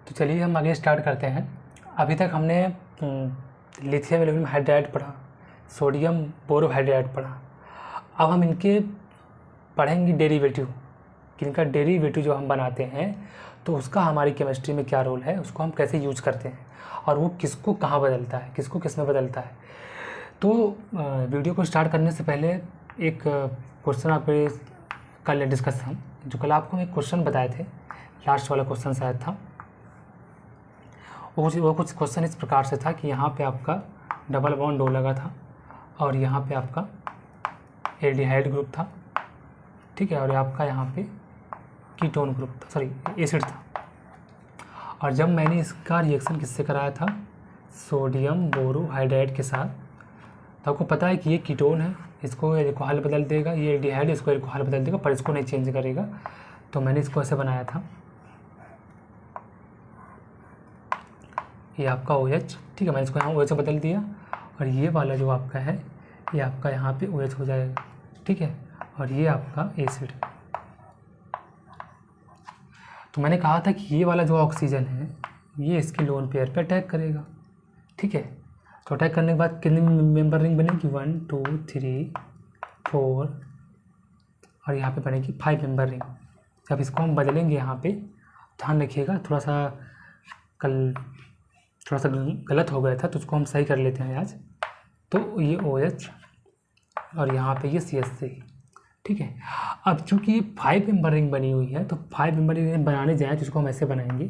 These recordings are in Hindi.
तो चलिए हम आगे स्टार्ट करते हैं। अभी तक हमने लिथियम एल्यूमिनियम हाइड्राइड पढ़ा, सोडियम बोरोहाइड्राइड पढ़ा। अब हम इनके पढ़ेंगे डेरिवेटिव, कि इनका डेरिवेटिव जो हम बनाते हैं तो उसका हमारी केमिस्ट्री में क्या रोल है, उसको हम कैसे यूज करते हैं और वो किसको कहाँ बदलता है, किसको किस में बदलता है। तो वीडियो को स्टार्ट करने से पहले एक क्वेश्चन आप कर ले डिस्कस हम, जो कल आपको एक क्वेश्चन बताए थे, लास्ट वाला क्वेश्चन शायद था। वो कुछ क्वेश्चन इस प्रकार से था कि यहाँ पे आपका डबल बॉन्ड O लगा था और यहाँ पे आपका एल्डिहाइड ग्रुप था, ठीक है, और आपका यहाँ पे कीटोन ग्रुप था, सॉरी एसिड था। और जब मैंने इसका रिएक्शन किससे कराया था, सोडियम बोरोहाइड्राइड के साथ, तो आपको पता है कि ये कीटोन है, इसको एल्कोहल बदल देगा, ये एल्डिहाइड इसको एल्कोहल बदल देगा, पर इसको नहीं चेंज करेगा। तो मैंने इसको ऐसे बनाया था, ये आपका OH, ठीक है, मैंने इसको यहाँ OH से बदल दिया और ये वाला जो आपका है ये आपका यहाँ पे OH हो जाएगा, ठीक है, और ये आपका एसिड। तो मैंने कहा था कि ये वाला जो ऑक्सीजन है ये इसकी लोन पेयर पे अटैक करेगा, ठीक है। तो अटैक करने के बाद कितनी मेंबर रिंग बनेगी, 1 2 3 4 और यहाँ पे बनेगी 5 मेंबर रिंग। जब इसको हम बदलेंगे यहाँ पे, ध्यान रखिएगा, थोड़ा सा गलत हो गया था तो उसको हम सही कर लेते हैं आज। तो ये OH और यहाँ पे ये CH3, ठीक है। अब चूँकि ये 5 मेंबर रिंग बनी हुई है तो 5 मेंबर रिंग बनाने जाएँ तो इसको हम ऐसे बनाएंगे।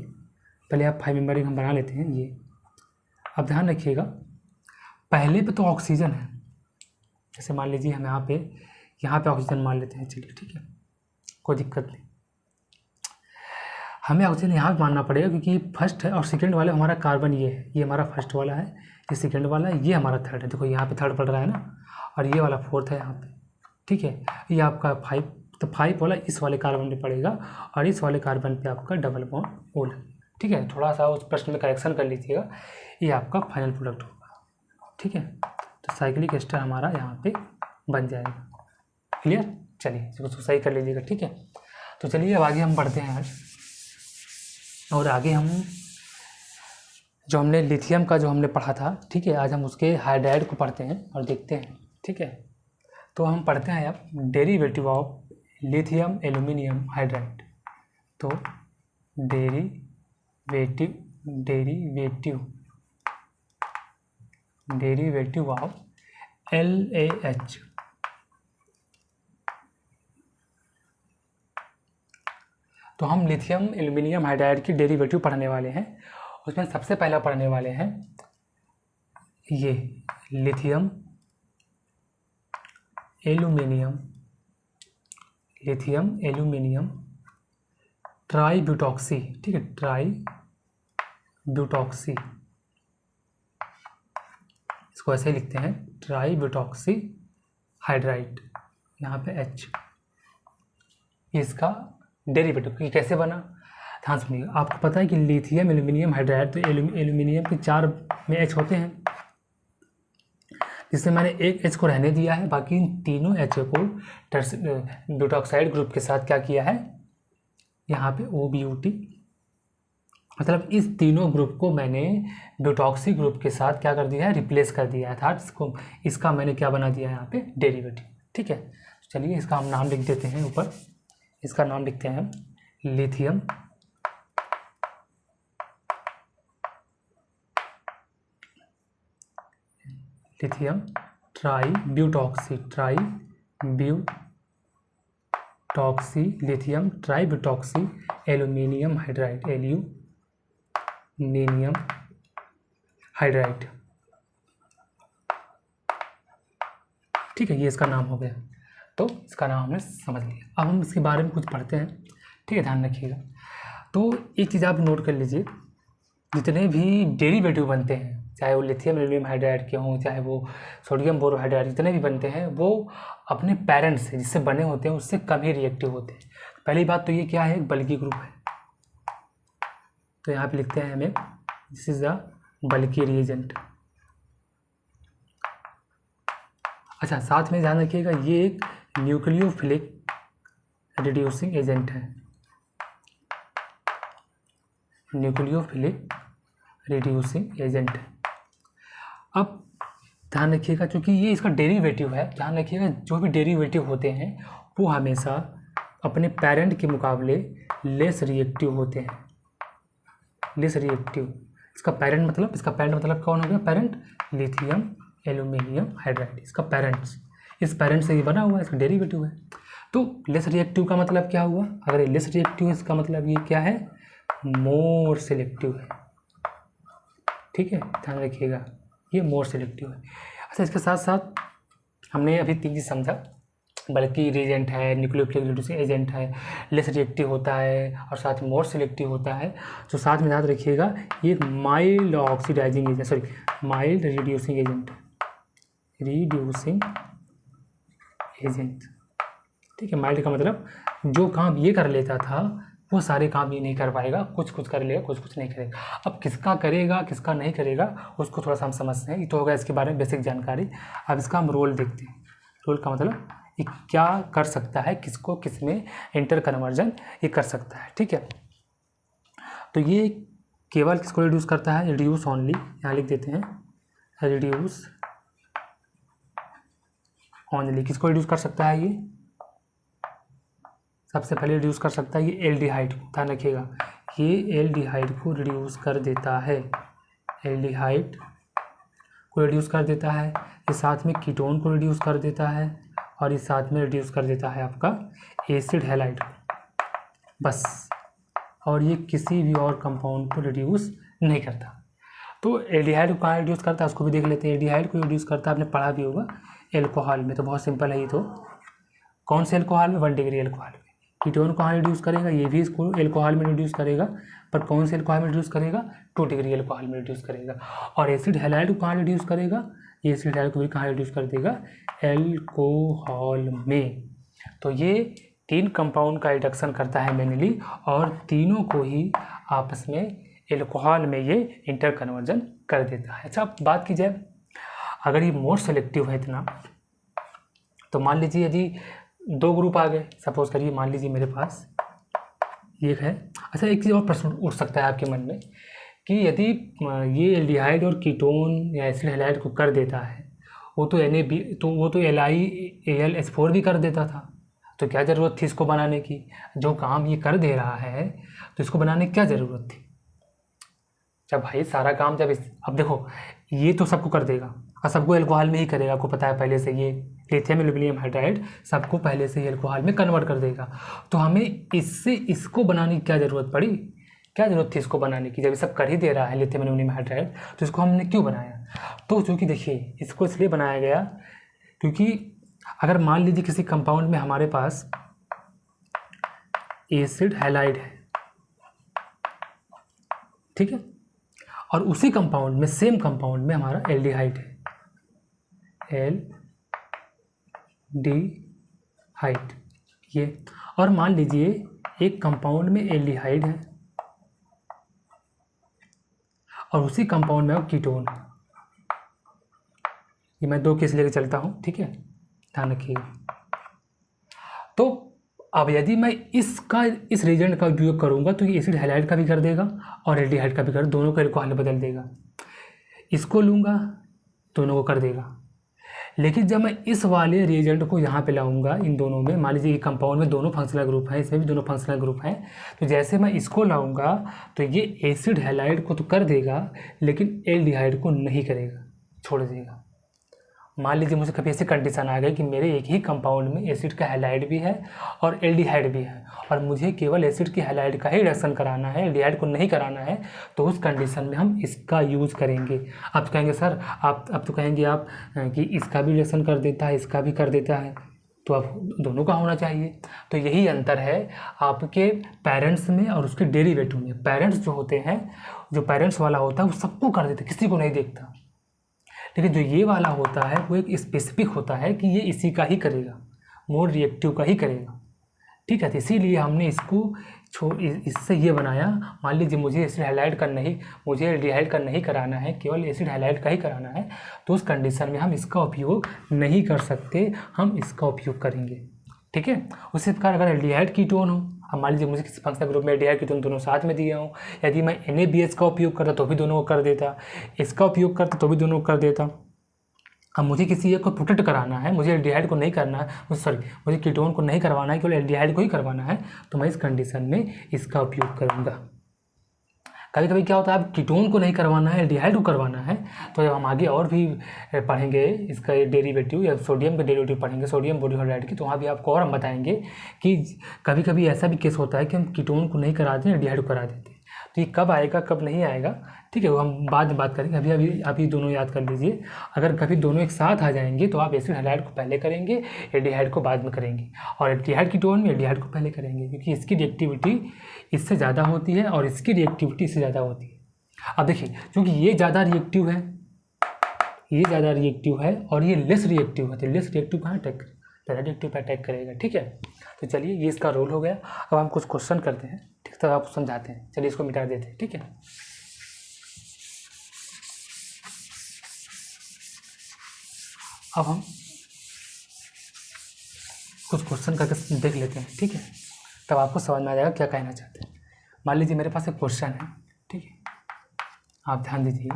पहले आप 5 मेंबर रिंग हम बना लेते हैं ये। अब ध्यान रखिएगा, पहले पे तो ऑक्सीजन है, जैसे मान लीजिए हम यहाँ पे ऑक्सीजन मान लेते हैं, चलिए ठीक है, कोई दिक्कत नहीं। हमें ऑक्सीजन यहाँ पे मानना पड़ेगा क्योंकि फर्स्ट है और सेकंड वाला हमारा कार्बन ये है, ये हमारा फर्स्ट वाला है, ये सेकंड वाला है, ये हमारा थर्ड है। देखो यहाँ पे थर्ड पड़ रहा है ना, और ये वाला फोर्थ है यहाँ पे, ठीक है। ये आपका 5, तो 5 वाला इस वाले कार्बन पे पड़ेगा और इस वाले कार्बन पे आपका डबल बॉन्ड O लगेगा, ठीक है। थोड़ा सा उस प्रश्न में करेक्शन कर लीजिएगा, ये आपका फाइनल प्रोडक्ट होगा, ठीक है। तो साइक्लिक एस्टर हमारा यहाँ पे बन जाएगा, क्लियर। चलिए इसको सही कर लीजिएगा, ठीक है। तो चलिए अब आगे हम बढ़ते हैं आज, और आगे हम जो हमने लिथियम का जो हमने पढ़ा था, ठीक है, आज हम उसके हाइड्राइड को पढ़ते हैं और देखते हैं, ठीक है। तो हम पढ़ते हैं अब derivative of lithium aluminium hydride. तो डेरिवेटिव ऑफ LaH, तो हम लिथियम एल्यूमिनियम हाइड्राइड की डेरिवेटिव पढ़ने वाले हैं। उसमें सबसे पहला पढ़ने वाले हैं ये लिथियम एल्यूमिनियम ट्राईब्यूटॉक्सी, ठीक है, ट्राईब्यूटॉक्सी, इसको ऐसे ही लिखते हैं, ट्राईब्यूटॉक्सी हाइड्राइड, यहाँ पे H, इसका डेरिवेटिव कैसे बना, ध्यान सुनिएगा। आपको पता है कि लिथियम एल्यूमिनियम हाइड्राइड, तो एल्यूमिनियम के 4 में H होते हैं, जिसमें मैंने एक H को रहने दिया है, बाकी इन तीनों H को ब्यूटॉक्साइड ग्रुप के साथ क्या किया है, यहाँ पे OBUT, मतलब इस तीनों ग्रुप को मैंने ब्यूटॉक्सी ग्रुप के साथ क्या कर दिया है, रिप्लेस कर दिया है, अर्थात इसका मैंने क्या बना दिया है यहाँ पे, डेरिवेटिव, ठीक है। चलिए इसका हम नाम लिख देते हैं ऊपर, इसका नाम लिखते हैं लिथियम ट्राईब्यूटॉक्सी लिथियम ट्राईब्यूटॉक्सी एल्यूमिनियम हाइड्राइड, ठीक है, ये इसका नाम हो गया। तो इसका नाम हमने समझ लिया। अब हम इसके बारे में कुछ पढ़ते हैं, ठीक है, ध्यान रखिएगा। तो एक चीज़ आप नोट कर लीजिए, जितने भी डेरिवेटिव बनते हैं, चाहे वो लिथियम एल्यूमिनियम हाइड्राइड के हों, चाहे वो सोडियम बोरोहाइड्राइड, जितने भी बनते हैं वो अपने पेरेंट से, जिससे बने होते हैं, उससे कम ही रिएक्टिव होते हैं। पहली बात तो ये क्या है, बल्कि ग्रुप है, तो यहाँ पे लिखते हैं हमें, दिस इज द बल्कि रिएजेंट। अच्छा, साथ में ध्यान रखिएगा, ये एक न्यूक्लियोफिलिक रिड्यूसिंग एजेंट है, न्यूक्लियोफिलिक रिड्यूसिंग एजेंट है। अब ध्यान रखिएगा, क्योंकि ये इसका डेरिवेटिव है, ध्यान रखिएगा जो भी डेरिवेटिव होते हैं वो हमेशा अपने पेरेंट के मुकाबले लेस रिएक्टिव होते हैं, लेस रिएक्टिव। इसका पेरेंट मतलब कौन हो गया? पेरेंट लिथियम एल्यूमिनियम हाइड्राइड, इसका पेरेंट्स, इस पेरेंट से ये बना हुआ है, इसका डेरिवेटिव है। तो लेस रिएक्टिव का मतलब क्या हुआ? अगर ये लेस रिएक्टिव है इसका मतलब ये क्या है? मोर सिलेक्टिव है। ठीक है, ध्यान रखिएगा ये मोर सिलेक्टिव है। अच्छा, इसके साथ साथ हमने अभी 3 चीज़ समझा, बल्कि रिएजेंट है, न्यूक्लियोफिलिक रिड्यूसिंग एजेंट है, लेस रिएक्टिव होता है और साथ में मोर सिलेक्टिव होता है। तो साथ में याद रखिएगा ये mild oxidizing agent, sorry mild reducing agent, reducing agent. ठीक है, माइल्ड का मतलब जो काम ये कर लेता था वो सारे काम ये नहीं कर पाएगा, कुछ कुछ कर लेगा, कुछ कुछ नहीं करेगा। अब किसका करेगा किसका नहीं करेगा उसको थोड़ा सा हम समझते हैं। ये तो होगा इसके बारे में बेसिक जानकारी। अब इसका हम रोल देखते हैं। रोल का मतलब ये क्या कर सकता है, किसको किस में इंटर कन्वर्जन ये कर सकता है। ठीक है, तो ये केवल किसको रिड्यूस करता है? रिड्यूस ओनली, यहाँ लिख देते हैं रिड्यूस ओनली। किसको रिड्यूस कर सकता है? ये सबसे पहले रिड्यूस कर सकता है ये एल्डिहाइड को। ध्यान रखिएगा ये एल्डिहाइड को रिड्यूस कर देता है, एल्डिहाइड को रिड्यूस कर देता है। ये साथ में कीटोन को रिड्यूस कर देता है और इस साथ में रिड्यूस कर देता है आपका एसिड हैलाइड को, बस। और ये किसी भी और कंपाउंड को रिड्यूस नहीं करता। तो एल्डिहाइड को कहाँ रिड्यूस करता है उसको भी देख लेते हैं। एल्डिहाइड को रिड्यूस करता है, आपने पढ़ा भी होगा, एल्कोहल में। तो बहुत सिंपल है ये। तो कौन से एल्कोहल में? 1 डिग्री एल्कोहल में। कीटोन कहाँ रिड्यूस करेगा? ये भी इसको एल्कोहल में रिड्यूस करेगा, पर कौन से एल्कोहल में रिड्यूस करेगा? 2 डिग्री एल्कोहल में रिड्यूस करेगा। और एसिड हैलाइड को कहाँ रिड्यूस करेगा? ये एसिड हैलाइड को भी कहाँ रिड्यूस कर देगा? एल्कोहल में। तो ये 3 कंपाउंड का रिडक्शन करता है मेनली, और तीनों को ही आपस में एल्कोहल में ये इंटर कन्वर्जन कर देता है। अच्छा, अब बात की जाए, अगर ये मोर सेलेक्टिव है इतना, तो मान लीजिए यदि 2 ग्रुप आ गए, सपोज करिए, मान लीजिए मेरे पास एक है। अच्छा, एक चीज़ और प्रश्न उठ सकता है आपके मन में कि यदि ये एल्डिहाइड और कीटोन या एसिड हैलाइड को कर देता है, वो तो LiAlH4 भी कर देता था, तो क्या ज़रूरत थी इसको बनाने की? जो काम ये कर दे रहा है तो इसको बनाने की क्या ज़रूरत थी? जब भाई सारा काम अब देखो, ये तो सबको कर देगा और सबको एल्कोहल में ही करेगा, आपको पता है पहले से। ये लिथियम एल्यूमिनियम हाइड्राइड सबको पहले से ही एल्कोहल में कन्वर्ट कर देगा। तो हमें इसको बनाने की क्या ज़रूरत पड़ी? क्या ज़रूरत थी इसको बनाने की? जब ये सब कर ही दे रहा है लिथियम एल्यूमिनियम हाइड्राइड, तो इसको हमने क्यों बनाया? तो चूँकि देखिए, इसको इसलिए बनाया गया क्योंकि अगर मान लीजिए किसी कंपाउंड में हमारे पास एसिड हैलाइड है, ठीक है, और उसी कंपाउंड में, सेम कंपाउंड में हमारा एल्डिहाइड है, एल्डिहाइड ये, और मान लीजिए एक कंपाउंड में एल्डिहाइड है और उसी कंपाउंड में कीटोन। ये मैं 2 केस लेके चलता हूँ, ठीक है, ध्यान रखिएगा। तो अब यदि मैं इस रिएजेंट का उपयोग करूँगा तो ये एसिड हैलाइड का भी कर देगा और एल्डिहाइड का भी कर, दोनों को एल्कोहल में बदल देगा। इसको लूँगा, दोनों को कर देगा। लेकिन जब मैं इस वाले रिएजेंट को यहाँ पे लाऊंगा, इन दोनों में, मान लीजिए कंपाउंड में दोनों फंक्शनल ग्रुप हैं, इसमें भी दोनों फंक्शनल ग्रुप हैं, तो जैसे मैं इसको लाऊंगा तो ये एसिड हैलाइड को तो कर देगा लेकिन एल्डिहाइड को नहीं करेगा, छोड़ देगा। मान लीजिए मुझे कभी ऐसी कंडीशन आ गई कि मेरे एक ही कंपाउंड में एसिड का हैलाइड भी है और एल्डिहाइड भी है, और मुझे केवल एसिड की हैलाइड का ही रिडक्शन कराना है, एल्डिहाइड को नहीं कराना है, तो उस कंडीशन में हम इसका यूज़ करेंगे। आप तो कहेंगे सर, अब तो कहेंगे आप कि इसका भी रिडक्शन कर देता है, इसका भी कर देता है, तो अब दोनों का होना चाहिए। तो यही अंतर है आपके पेरेंट्स में और उसके डेरिवेटिव में। पेरेंट्स जो होते हैं, जो पेरेंट्स वाला होता है वो सबको कर देता है, किसी को नहीं देखता। लेकिन जो ये वाला होता है वो एक स्पेसिफिक होता है कि ये इसी का ही करेगा, मोर रिएक्टिव का ही करेगा, ठीक है। तो इसीलिए हमने इसको इससे ये बनाया। मान लीजिए मुझे एसिड हैलाइड का नहीं, मुझे एल्डिहाइड का नहीं कराना है, केवल एसिड हैलाइड का ही कराना है, तो उस कंडीशन में हम इसका उपयोग नहीं कर सकते, हम इसका उपयोग करेंगे, ठीक है। उसी प्रकार अगर एल्डिहाइड कीटोन हो, अब मान लीजिए मुझे किसी फंक्शनल ग्रुप में एल्डिहाइड कीटोन दोनों साथ में दिए हों, यदि मैं NaBH का उपयोग करता तो भी दोनों को कर देता, इसका उपयोग करता तो भी दोनों को कर देता। अब मुझे किसी एक को प्रोटेक्ट कराना है, मुझे एल्डिहाइड को नहीं करना है, मुझे कीटोन को नहीं करवाना है, केवल एल्डिहाइड को ही करवाना है, तो मैं इस कंडीशन में इसका उपयोग करूँगा। कभी कभी क्या होता है, अब कीटोन को नहीं करवाना है, एल्डिहाइड को करवाना है, तो जब हम आगे और भी पढ़ेंगे इसका डेरिवेटिव या सोडियम का डेरिवेटिव पढ़ेंगे, सोडियम बोरोहाइड्राइड की, तो वहाँ भी आपको और हम बताएंगे कि कभी कभी ऐसा भी केस होता है कि हम कीटोन को नहीं कराते हैं, एल्डिहाइड को करा देते हैं। तो ये कब आएगा कब नहीं आएगा, ठीक है, वो हम बाद में बात करेंगे। अभी दोनों याद कर लीजिए। अगर कभी दोनों एक साथ आ जाएंगे तो आप एसिड हैलाइड को पहले करेंगे, एल्डिहाइड को बाद में करेंगे, और एल्डिहाइड कीटोन में एल्डिहाइड को पहले करेंगे, क्योंकि इसकी रिएक्टिविटी इससे ज़्यादा होती है और इसकी रिएक्टिविटी इससे ज़्यादा होती है। अब देखिए, क्योंकि ये ज़्यादा रिएक्टिव है, ये ज़्यादा रिएक्टिव है और ये लेस रिएक्टिव है, तो लेस रिएक्टिव कहाँ अटैक, ज़्यादा रिएक्टिव पर अटैक करेगा, ठीक है। तो चलिए, ये इसका रोल हो गया। अब हम कुछ क्वेश्चन करते हैं, ठीक, तो आप समझाते हैं। चलिए इसको मिटा देते हैं, ठीक है। अब हम कुछ क्वेश्चन करके देख लेते हैं, ठीक है, तब आपको समझ में आ जाएगा क्या कहना चाहते हैं। मान लीजिए मेरे पास एक क्वेश्चन है, ठीक है, आप ध्यान दीजिए।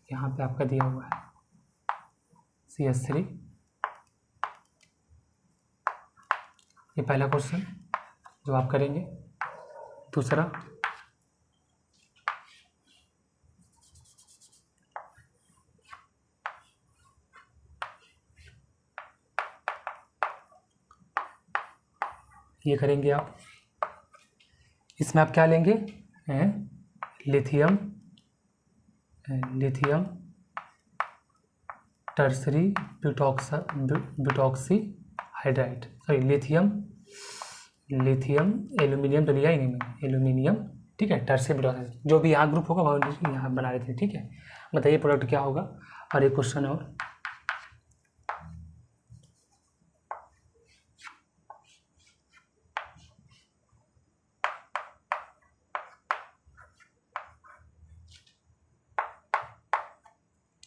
यहाँ पे आपका दिया हुआ है CH3, ये पहला क्वेश्चन जो आप करेंगे। दूसरा, ये करेंगे आप। इसमें आप क्या लेंगे, lithium tertiary butoxy hydride, sorry lithium aluminium तो लिया ही नहीं मैंने, एल्यूमिनियम, ठीक है, टर्सरी ब्यूटॉक्सी, जो भी यहाँ ग्रुप होगा वो यहाँ बना लेते हैं, ठीक है। बताइए प्रोडक्ट क्या होगा। और एक क्वेश्चन और,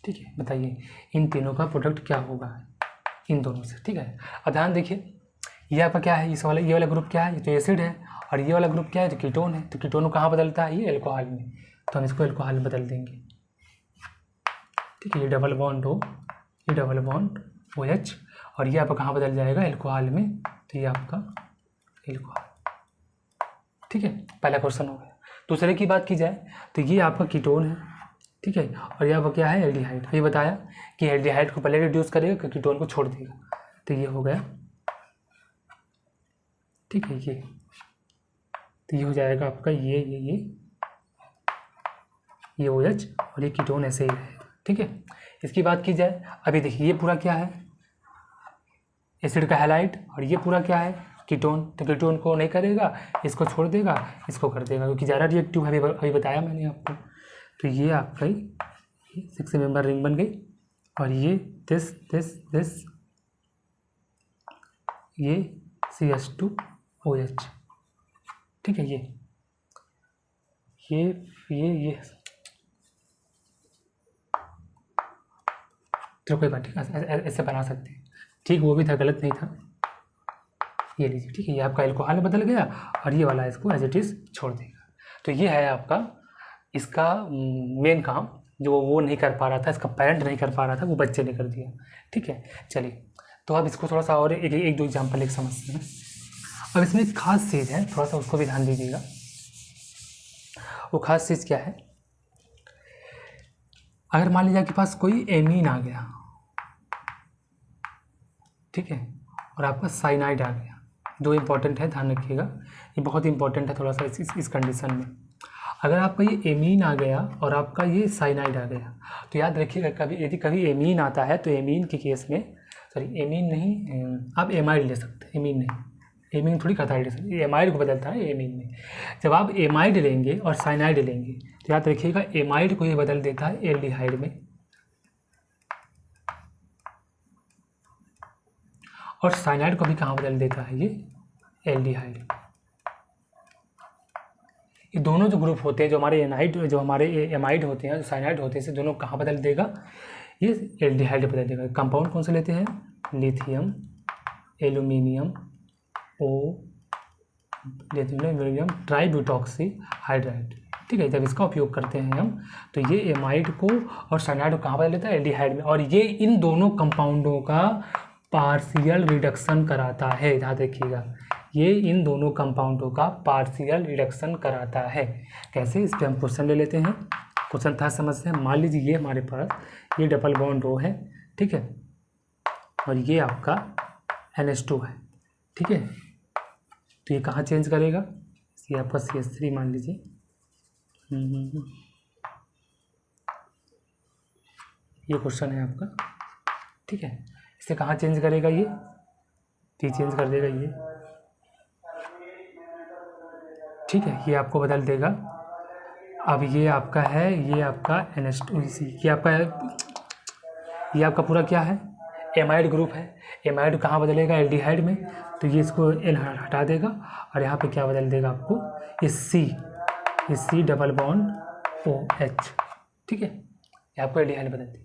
ठीक है, बताइए इन तीनों का प्रोडक्ट क्या होगा, इन दोनों से, ठीक है। अब ध्यान देखिए, ये आपका क्या है, ये वाला ग्रुप क्या है, ये तो एसिड है, और ये वाला ग्रुप क्या है, तो कीटोन है। तो कीटोन को कहाँ बदलता है, ये एल्कोहल में, तो हम इसको एल्कोहल में बदल देंगे, ठीक है। ये डबल बॉन्ड OH, और ये आपका कहाँ बदल जाएगा, एल्कोहल में, तो ये आपका एल्कोहल, ठीक है। पहला क्वेश्चन हो गया। दूसरे की बात की जाए तो ये आपका कीटोन है, ठीक है, और यहाँ पर क्या है, एल्डिहाइड। ये बताया कि एल्डिहाइड को पहले रिड्यूस करेगा, कीटोन को छोड़ देगा, तो ये हो गया, ठीक है। ये हो जाएगा आपका ये OH, और ये कीटोन ऐसे ही रहेगा, ठीक है। इसकी बात की जाए, अभी देखिए ये पूरा क्या है, एसिड का हैलाइड, और ये पूरा क्या है, कीटोन। तो कीटोन को नहीं करेगा, इसको छोड़ देगा, इसको कर देगा, क्योंकि ज़्यादा रिएक्टिव है, अभी बताया मैंने आपको। तो ये आपका 6 मेंबर रिंग बन गई, और ये दिस ये CH2OH, ठीक है। ये तो कोई बात नहीं, ऐसे बना सकते हैं, ठीक, वो भी था, गलत नहीं था। ये लीजिए, ठीक है, ये आपका एल्कोहल बदल गया, और ये वाला इसको एज इट इज़ छोड़ देगा। तो ये है आपका इसका मेन काम, जो वो नहीं कर पा रहा था, इसका पेरेंट नहीं कर पा रहा था, वो बच्चे ने कर दिया, ठीक है। चलिए, तो अब इसको थोड़ा सा और एक दो एग्जाम्पल एक समझते हैं। अब इसमें एक खास चीज़ है, थोड़ा सा उसको भी ध्यान दीजिएगा। वो खास चीज़ क्या है, अगर मान लीजिए आपके पास कोई एमीन आ गया, ठीक है, और आपका साइनाइड आ गया, दो इम्पॉर्टेंट है, ध्यान रखिएगा, ये बहुत इंपॉर्टेंट है थोड़ा सा इस कंडीशन में। अगर आपका ये एमीन आ गया और आपका ये साइनाइड आ गया, तो याद रखिएगा, यदि कभी एमीन आता है तो एमीन के केस में, सॉरी एमीन नहीं, आप एमाइड ले सकते हैं, एमीन नहीं, एमीन थोड़ी करता है, एमाइड को बदलता है एमीन में। जब आप एमाइड लेंगे और साइनाइड लेंगे, तो याद रखिएगा एमाइड को ये बदल देता है एल्डिहाइड में, और साइनाइड को भी कहाँ बदल देता है, ये एल्डिहाइड। ये दोनों जो ग्रुप होते हैं, जो हमारे एमाइड होते हैं, जो साइनाइड होते हैं, इसे दोनों कहाँ बदल देगा, ये एल्डिहाइड बदल देगा। कंपाउंड कौन से लेते हैं, लिथियम एल्यूमिनियम ओ एल्यूमिनियम ट्राईब्यूटॉक्सी हाइड्राइड। ठीक है, जब इसका उपयोग करते हैं हम तो ये एमाइड को और साइनाइड को कहाँ बदल देता है, एल्डिहाइड में, और ये इन दोनों कंपाउंडों का पार्शियल रिडक्शन कराता है। ध्यान देखिएगा, ये इन दोनों कंपाउंडों का पार्शियल रिडक्शन कराता है। कैसे, इस पर हम क्वेश्चन ले लेते हैं। क्वेश्चन था समझते हैं। मान लीजिए ये हमारे पास ये डबल बॉन्ड O है, ठीक है, और ये आपका NH2 है, ठीक है, तो ये कहाँ चेंज करेगा, ये आपका CH3 मान लीजिए, ये क्वेश्चन है आपका, ठीक है, इसे कहाँ चेंज करेगा, ये चेंज कर देगा ये, ठीक है, ये आपको बदल देगा। अब ये आपका है, ये आपका NH2, ये आपका पूरा क्या है, एमाइड ग्रुप है। एमाइड कहाँ बदलेगा, एल्डिहाइड में, तो ये इसको L हटा देगा और यहाँ पे क्या बदल देगा आपको, ये C डबल बॉन्ड OH, ठीक है, ये आपको एल्डिहाइड बदल देगा।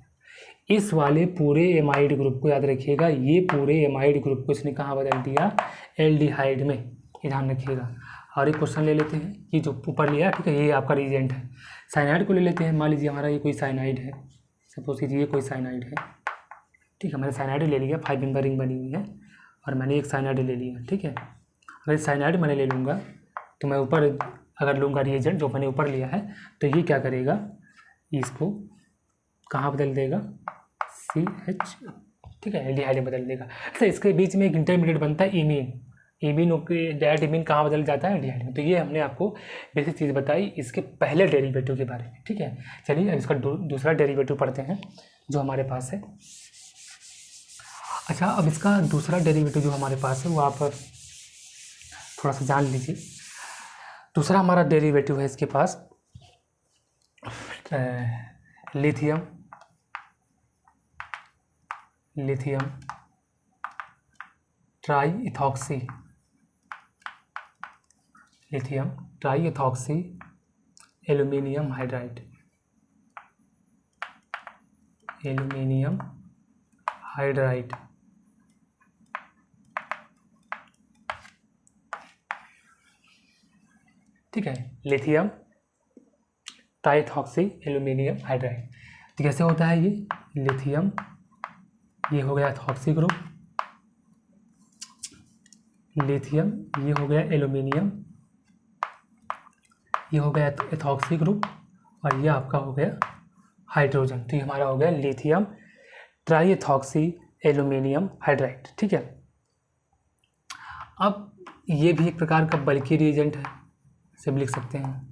इस वाले पूरे एमाइड ग्रुप को याद रखिएगा, ये पूरे एमाइड ग्रुप को इसने कहाँ बदल दिया, एल्डिहाइड में, ये ध्यान रखिएगा। और एक क्वेश्चन ले लेते हैं, ये जो ऊपर लिया, ठीक है, ये आपका रिएजेंट है। साइनाइड को ले लेते हैं। मान लीजिए हमारा ये कोई साइनाइड है, सपोज कीजिए ये कोई साइनाइड है, ठीक है, मैंने साइनाइड ले लिया, 5 मेंबर रिंग बनी हुई है और मैंने एक साइनाइड ले लिया, ठीक है। अगर साइनाइड मैंने ले लूँगा तो मैं ऊपर अगर लूँगा रिएजेंट जो मैंने ऊपर लिया है, तो ये क्या करेगा, इसको कहाँ बदल देगा, CH, ठीक है, एल्डिहाइड में बदल देगा। अच्छा, इसके बीच में एक इंटरमीडिएट बनता है इमीन, डायरेक्ट इमीन कहाँ बदल जाता है, एल्डिहाइड में। तो ये हमने आपको बेसिक चीज़ बताई इसके पहले डेरिवेटिव के बारे में, ठीक है। चलिए अब इसका दूसरा डेरिवेटिव पढ़ते हैं जो हमारे पास है। अच्छा, अब इसका दूसरा डेरिवेटिव जो हमारे पास है वो आप थोड़ा सा जान लीजिए। दूसरा हमारा डेरिवेटिव है इसके पास लिथियम ट्राईइथॉक्सी एल्यूमिनियम हाइड्राइड, ठीक है, लिथियम ट्राईइथॉक्सी एल्यूमिनियम हाइड्राइड। तो कैसे होता है ये, लिथियम, ये हो गया इथॉक्सी ग्रुप, लिथियम, ये हो गया एल्यूमिनियम, ये हो गया इथॉक्सी ग्रुप, और ये आपका हो गया हाइड्रोजन। तो ये हमारा हो गया लिथियम ट्राईइथॉक्सी एल्यूमिनियम हाइड्राइड, ठीक है। अब ये भी एक प्रकार का बल्कि रिएजेंट है, इसे भी लिख सकते हैं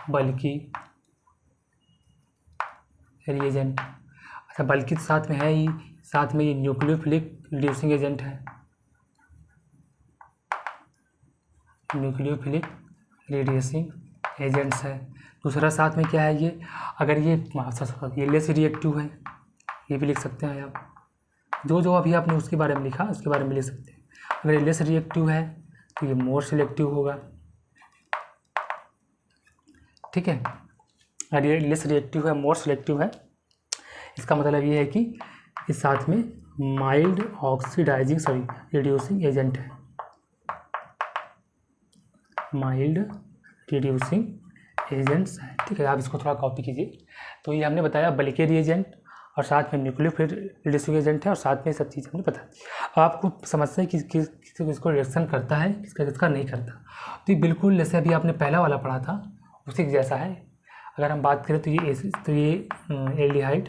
बल्कि रिएजेंट। अच्छा, बल्कि तो साथ में है ही, साथ में ये न्यूक्लियोफिलिक रिड्यूसिंग एजेंट है, न्यूक्लियोफिलिक रिड्यूसिंग एजेंट्स है। दूसरा साथ में क्या है, ये अगर ये लेस रिएक्टिव है, ये भी लिख सकते हैं आप। जो अभी आपने उसके बारे में लिखा उसके बारे में लिख सकते हैं। अगर ये लेस रिएक्टिव है तो ये मोर सिलेक्टिव होगा, ठीक है। अगर ये लेस रिएक्टिव है, मोर सिलेक्टिव है, इसका मतलब ये है कि इस साथ में माइल्ड ऑक्सीडाइजिंग रिड्यूसिंग एजेंट है, माइल्ड रिड्यूसिंग एजेंट्स है, ठीक है। आप इसको थोड़ा कॉपी कीजिए। तो ये हमने बताया बल्कि रिएजेंट और साथ में न्यूक्लियोफिलिक रिड्यूसिंग एजेंट है और साथ में सब चीज़ हमने बता दी। अब आपको समझते हैं कि किसको रिएक्शन करता है, किसका नहीं करता। तो ये बिल्कुल जैसे अभी आपने पहला वाला पढ़ा था उसी जैसा है। अगर हम बात करें तो ये एल्डिहाइड,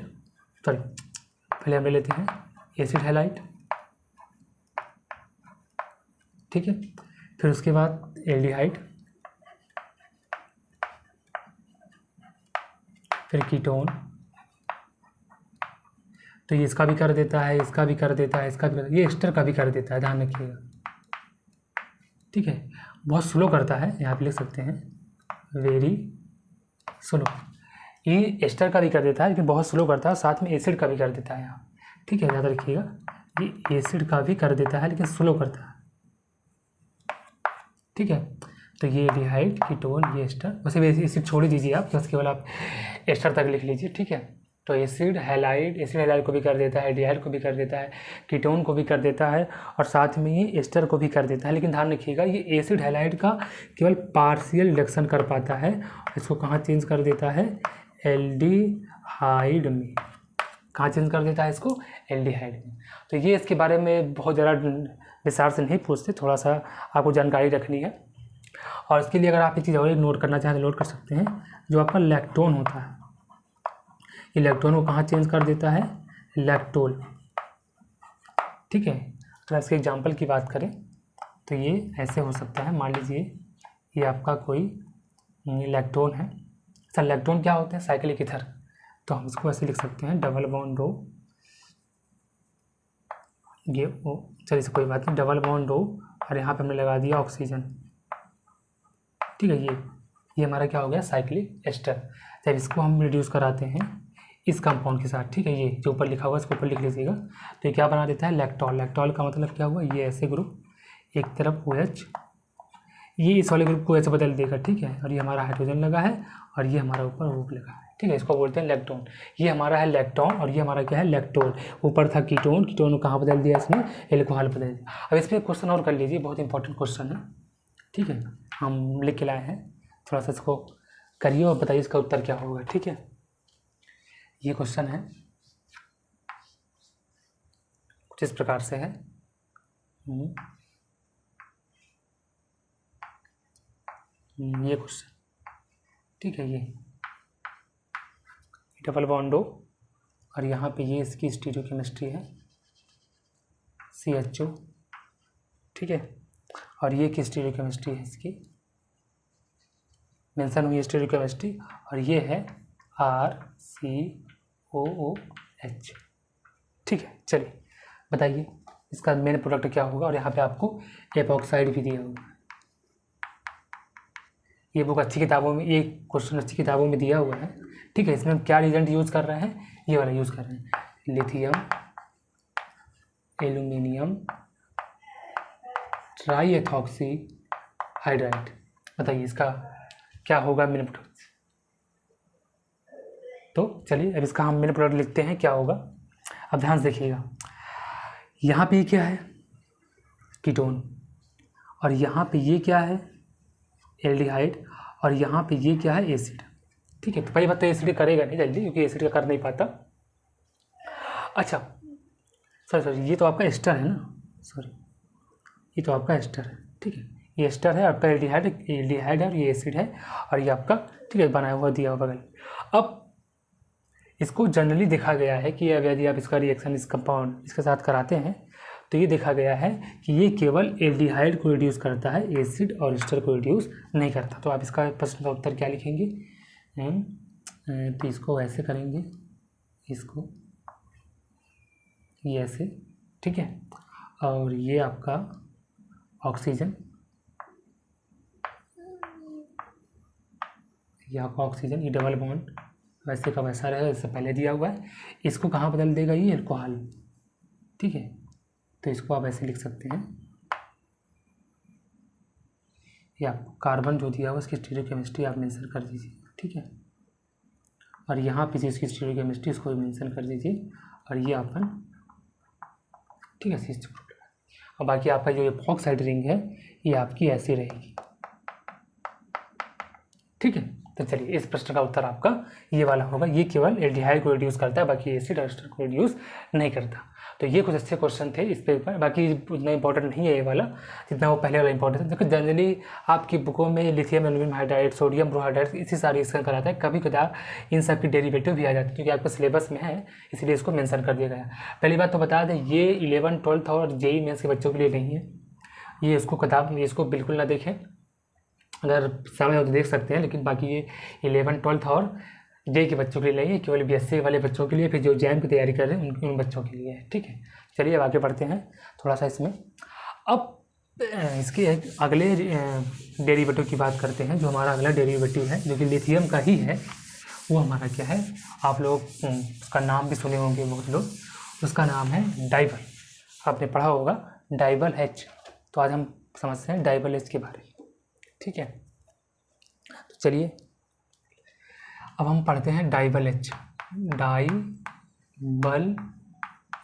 पहले हम ले लेते हैं एसिड हैलाइड, ठीक है, फिर उसके बाद एल्डिहाइड, फिर कीटोन। तो ये इसका भी कर देता है, इसका भी कर देता है, इसका भी कर, ये एस्टर का भी कर देता है, ध्यान रखिएगा, ठीक है। बहुत स्लो करता है, यहाँ पे लिख सकते हैं वेरी स्लो। ये एस्टर का भी कर देता है लेकिन बहुत स्लो करता है, साथ में एसिड का भी कर देता है यहाँ, ठीक है, याद रखिएगा। ये एसिड का भी कर देता है लेकिन स्लो करता है, ठीक है। तो ये एल्डिहाइड, कीटोन, ये एस्टर, वैसे भी एसिड छोड़ ही दीजिए आप, बस केवल आप एस्टर तक लिख लीजिए, ठीक है। तो एसिड हैलाइड को भी कर देता है, एल्डिहाइड को भी कर देता है, कीटोन को भी कर देता है और साथ में ये एस्टर को भी कर देता है। लेकिन ध्यान रखिएगा ये एसिड हैलाइड का केवल पार्शियल रिडक्शन कर पाता है। इसको कहाँ चेंज कर देता है? एल्डिहाइड में। कहाँ चेंज कर देता है इसको? एल्डिहाइड में। तो ये इसके बारे में बहुत ज़्यादा विस्तार से नहीं पूछते, थोड़ा सा आपको जानकारी रखनी है। और इसके लिए अगर आप एक चीज़ और नोट करना चाहें तो नोट कर सकते हैं, जो आपका लैक्टोन होता है, ये लैक्टोन को कहाँ चेंज कर देता है? लैक्टोल। ठीक है। तो इसके एग्जाम्पल की बात करें तो ये ऐसे हो सकता है। मान लीजिए ये आपका कोई लैक्टोन है। सर लैक्टोन क्या होता है? Cyclic ether. तो हम इसको ऐसे लिख सकते हैं डबल बॉन्ड रो, ये ओ, चलिए कोई बात नहीं, डबल बॉन्ड रो और यहाँ पे हमने लगा दिया ऑक्सीजन। ठीक है। ये हमारा क्या हो गया? Cyclic ester. जब इसको हम रिड्यूस कराते हैं इस कंपाउंड के साथ, ठीक है, ये जो ऊपर लिखा हुआ है इसको ऊपर लिख लीजिएगा, तो ये क्या बना देता है? लैक्टॉल। लैक्टॉल का मतलब क्या हुआ? ये ऐसे ग्रुप, एक तरफ OH, ये इस वाले ग्रुप को ऐसे बदल देगा। ठीक है। और ये हमारा हाइड्रोजन लगा है और ये हमारा ऊपर O लगा है। ठीक है। इसको बोलते हैं लैक्टोन। ये हमारा है लैक्टोन और ये हमारा क्या है? लैक्टोल। ऊपर था कीटोन, कीटोन को कहाँ बदल दिया इसने? एल्कोहल बदल दिया। अब इस पर क्वेश्चन और कर लीजिए, बहुत इंपॉर्टेंट क्वेश्चन है। ठीक है। हम लिख के लाए हैं, थोड़ा सा इसको करिए और बताइए इसका उत्तर क्या होगा। ठीक है। ये क्वेश्चन है कुछ इस प्रकार से है। ये क्वेश्चन, ठीक है, ये डबल बॉन्ड हो और यहाँ पे ये इसकी स्टीरियोकेमिस्ट्री है CHO। ठीक है। और ये की स्टीरियोकेमिस्ट्री है इसकी, मेंशन हुई स्टीरियोकेमिस्ट्री, और ये है RCOOH। ठीक है। चलिए बताइए इसका मेन प्रोडक्ट क्या होगा। और यहाँ पे आपको एपॉक्साइड भी दिया होगा। ये बुक अच्छी किताबों में, ये क्वेश्चन अच्छी किताबों में दिया हुआ है। ठीक है। इसमें हम क्या रिएजेंट यूज़ कर रहे हैं? ये वाला यूज़ कर रहे हैं, लिथियम एल्यूमिनियम ट्राईएथॉक्सी हाइड्राइड। बताइए इसका क्या होगा मेन प्रोडक्ट? तो चलिए अब इसका हम मेन प्रोडक्ट लिखते हैं, क्या होगा। अब ध्यान से देखिएगा, यहाँ पे क्या है? कीटोन। और यहाँ पे ये क्या है? एल्डिहाइड। और यहाँ पे ये क्या है? एसिड। ठीक है। तो पहली बात तो एसिड करेगा नहीं जल्दी, क्योंकि एसिड का कर नहीं पाता। अच्छा सॉरी ये तो आपका एस्टर है ना, सॉरी ये तो आपका एस्टर है। ठीक है। ये एस्टर है आपका, एल्डिहाइड है और ये एसिड है और ये आपका, ठीक है, बनाया हुआ दिया हुआ बगल। अब इसको जनरली देखा गया है कि यदि आप इसका रिएक्शन इस कंपाउंड इसके साथ कराते हैं तो ये देखा गया है कि ये केवल एल्डिहाइड को रिड्यूस करता है, एसिड और एस्टर को रिड्यूस नहीं करता। तो आप इसका प्रश्न का उत्तर क्या लिखेंगे? तो इसको ऐसे करेंगे, इसको ये ऐसे, ठीक है। और ये आपका ऑक्सीजन, ये आपका ऑक्सीजन, ये डबल बॉन्ड वैसे का वैसा रहेगा, इससे पहले दिया हुआ है। इसको कहाँ बदल देगा? ये अल्कोहल। ठीक है। तो इसको आप ऐसे लिख सकते हैं, या कार्बन जो दिया हुआ उसकी स्टीरियोकेमिस्ट्री आप मेंशन कर दीजिए। ठीक है। और यहाँ पे इसकी स्टीरियोकेमिस्ट्री इसको भी मेंशन कर दीजिए। और ये अपन, ठीक है, और बाकी आपका जो एपॉक्साइड रिंग है ये आपकी ऐसी रहेगी। ठीक है। तो चलिए इस प्रश्न का उत्तर आपका ये वाला होगा। ये केवल एल्डिहाइड को रिड्यूस करता है, बाकी एसिड और एस्टर को रिड्यूस नहीं करता। तो ये कुछ अच्छे क्वेश्चन थे इस पेपर, बाकी उतना इंपॉर्टेंट नहीं है ये वाला जितना वो पहले वाला इंपॉर्टेंट है। देखो जनरली आपकी बुकों में लिथियम एल्यूमिनियम हाइड्राइड, सोडियम ब्रोहाइड्राइड, इसी सारी इसका कराता है। कभी कदार इन सब की डेरिवेटिव भी आ जाती है, क्योंकि आपके सिलेबस में है, इसलिए इसको मेंशन कर दिया गया। पहली बात तो बता दें, ये 11, 12 और JEE मेंस के बच्चों के लिए नहीं है। ये इसको किताब में इसको बिल्कुल ना देखें, अगर समय हो तो देख सकते हैं, लेकिन बाकी ये 11, 12 और JEE के बच्चों के लिए नहीं है, केवल BSc वाले बच्चों के लिए, फिर जो JAM की तैयारी कर रहे हैं उन बच्चों के लिए है। ठीक है। चलिए अब आगे बढ़ते हैं थोड़ा सा इसमें। अब इसके अगले डेरिवेटिव की बात करते हैं। जो हमारा अगला डेरिवेटिव है जो कि लिथियम का ही है, वो हमारा क्या है? आप लोग उसका नाम भी सुने होंगे बहुत लोग, उसका नाम है डाइबल। आपने पढ़ा होगा डाइबल H। तो आज हम समझते हैं डाइबल H के बारे में। ठीक है। तो चलिए अब हम पढ़ते हैं डाइबल H। डाइबल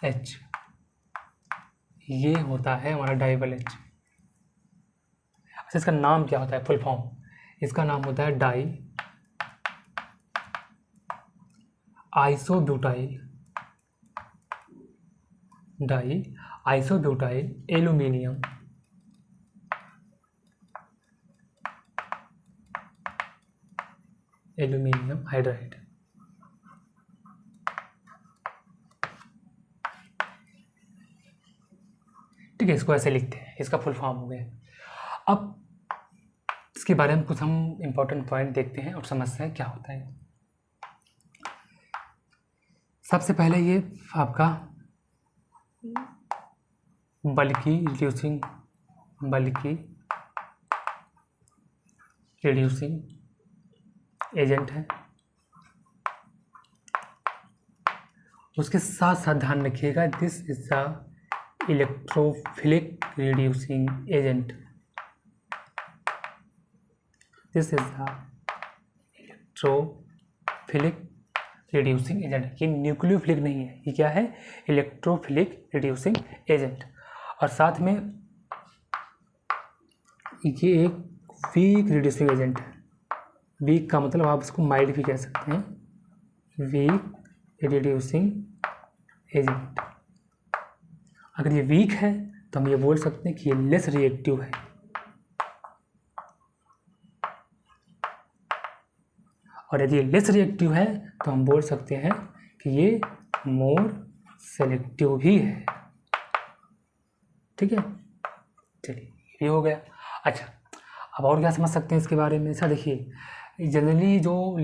H, ये होता है हमारा डाइबल H। अच्छा, इसका नाम क्या होता है, फुल फॉर्म? इसका नाम होता है डाई आइसोब्यूटाइल एल्यूमिनियम हाइड्राइड। ठीक है, इसको ऐसे लिखते हैं, इसका फुल फॉर्म हो गया। अब इसके बारे में कुछ हम इम्पोर्टेंट पॉइंट देखते हैं और समझते हैं क्या होता है। सबसे पहले ये आपका बल्कि रिड्यूसिंग एजेंट है। उसके साथ साथ ध्यान रखिएगा, this is the electrophilic reducing agent. This is the electrophilic reducing agent. ये न्यूक्लियोफिलिक नहीं है, ये क्या है, इलेक्ट्रोफिलिक रिड्यूसिंग एजेंट। और साथ में ये एक वीक रिड्यूसिंग एजेंट है। वीक का मतलब आप इसको माइल्ड भी कह सकते हैं, वीक रिड्यूसिंग एजेंट। अगर ये वीक है तो हम ये बोल सकते हैं कि ये लेस रिएक्टिव है, और यदि ये लेस रिएक्टिव है तो हम बोल सकते हैं कि ये मोर सेलेक्टिव भी है। ठीक है, चलिए ये हो गया। अच्छा, अब और क्या समझ सकते हैं इसके बारे में? ऐसा देखिए, जनरली जो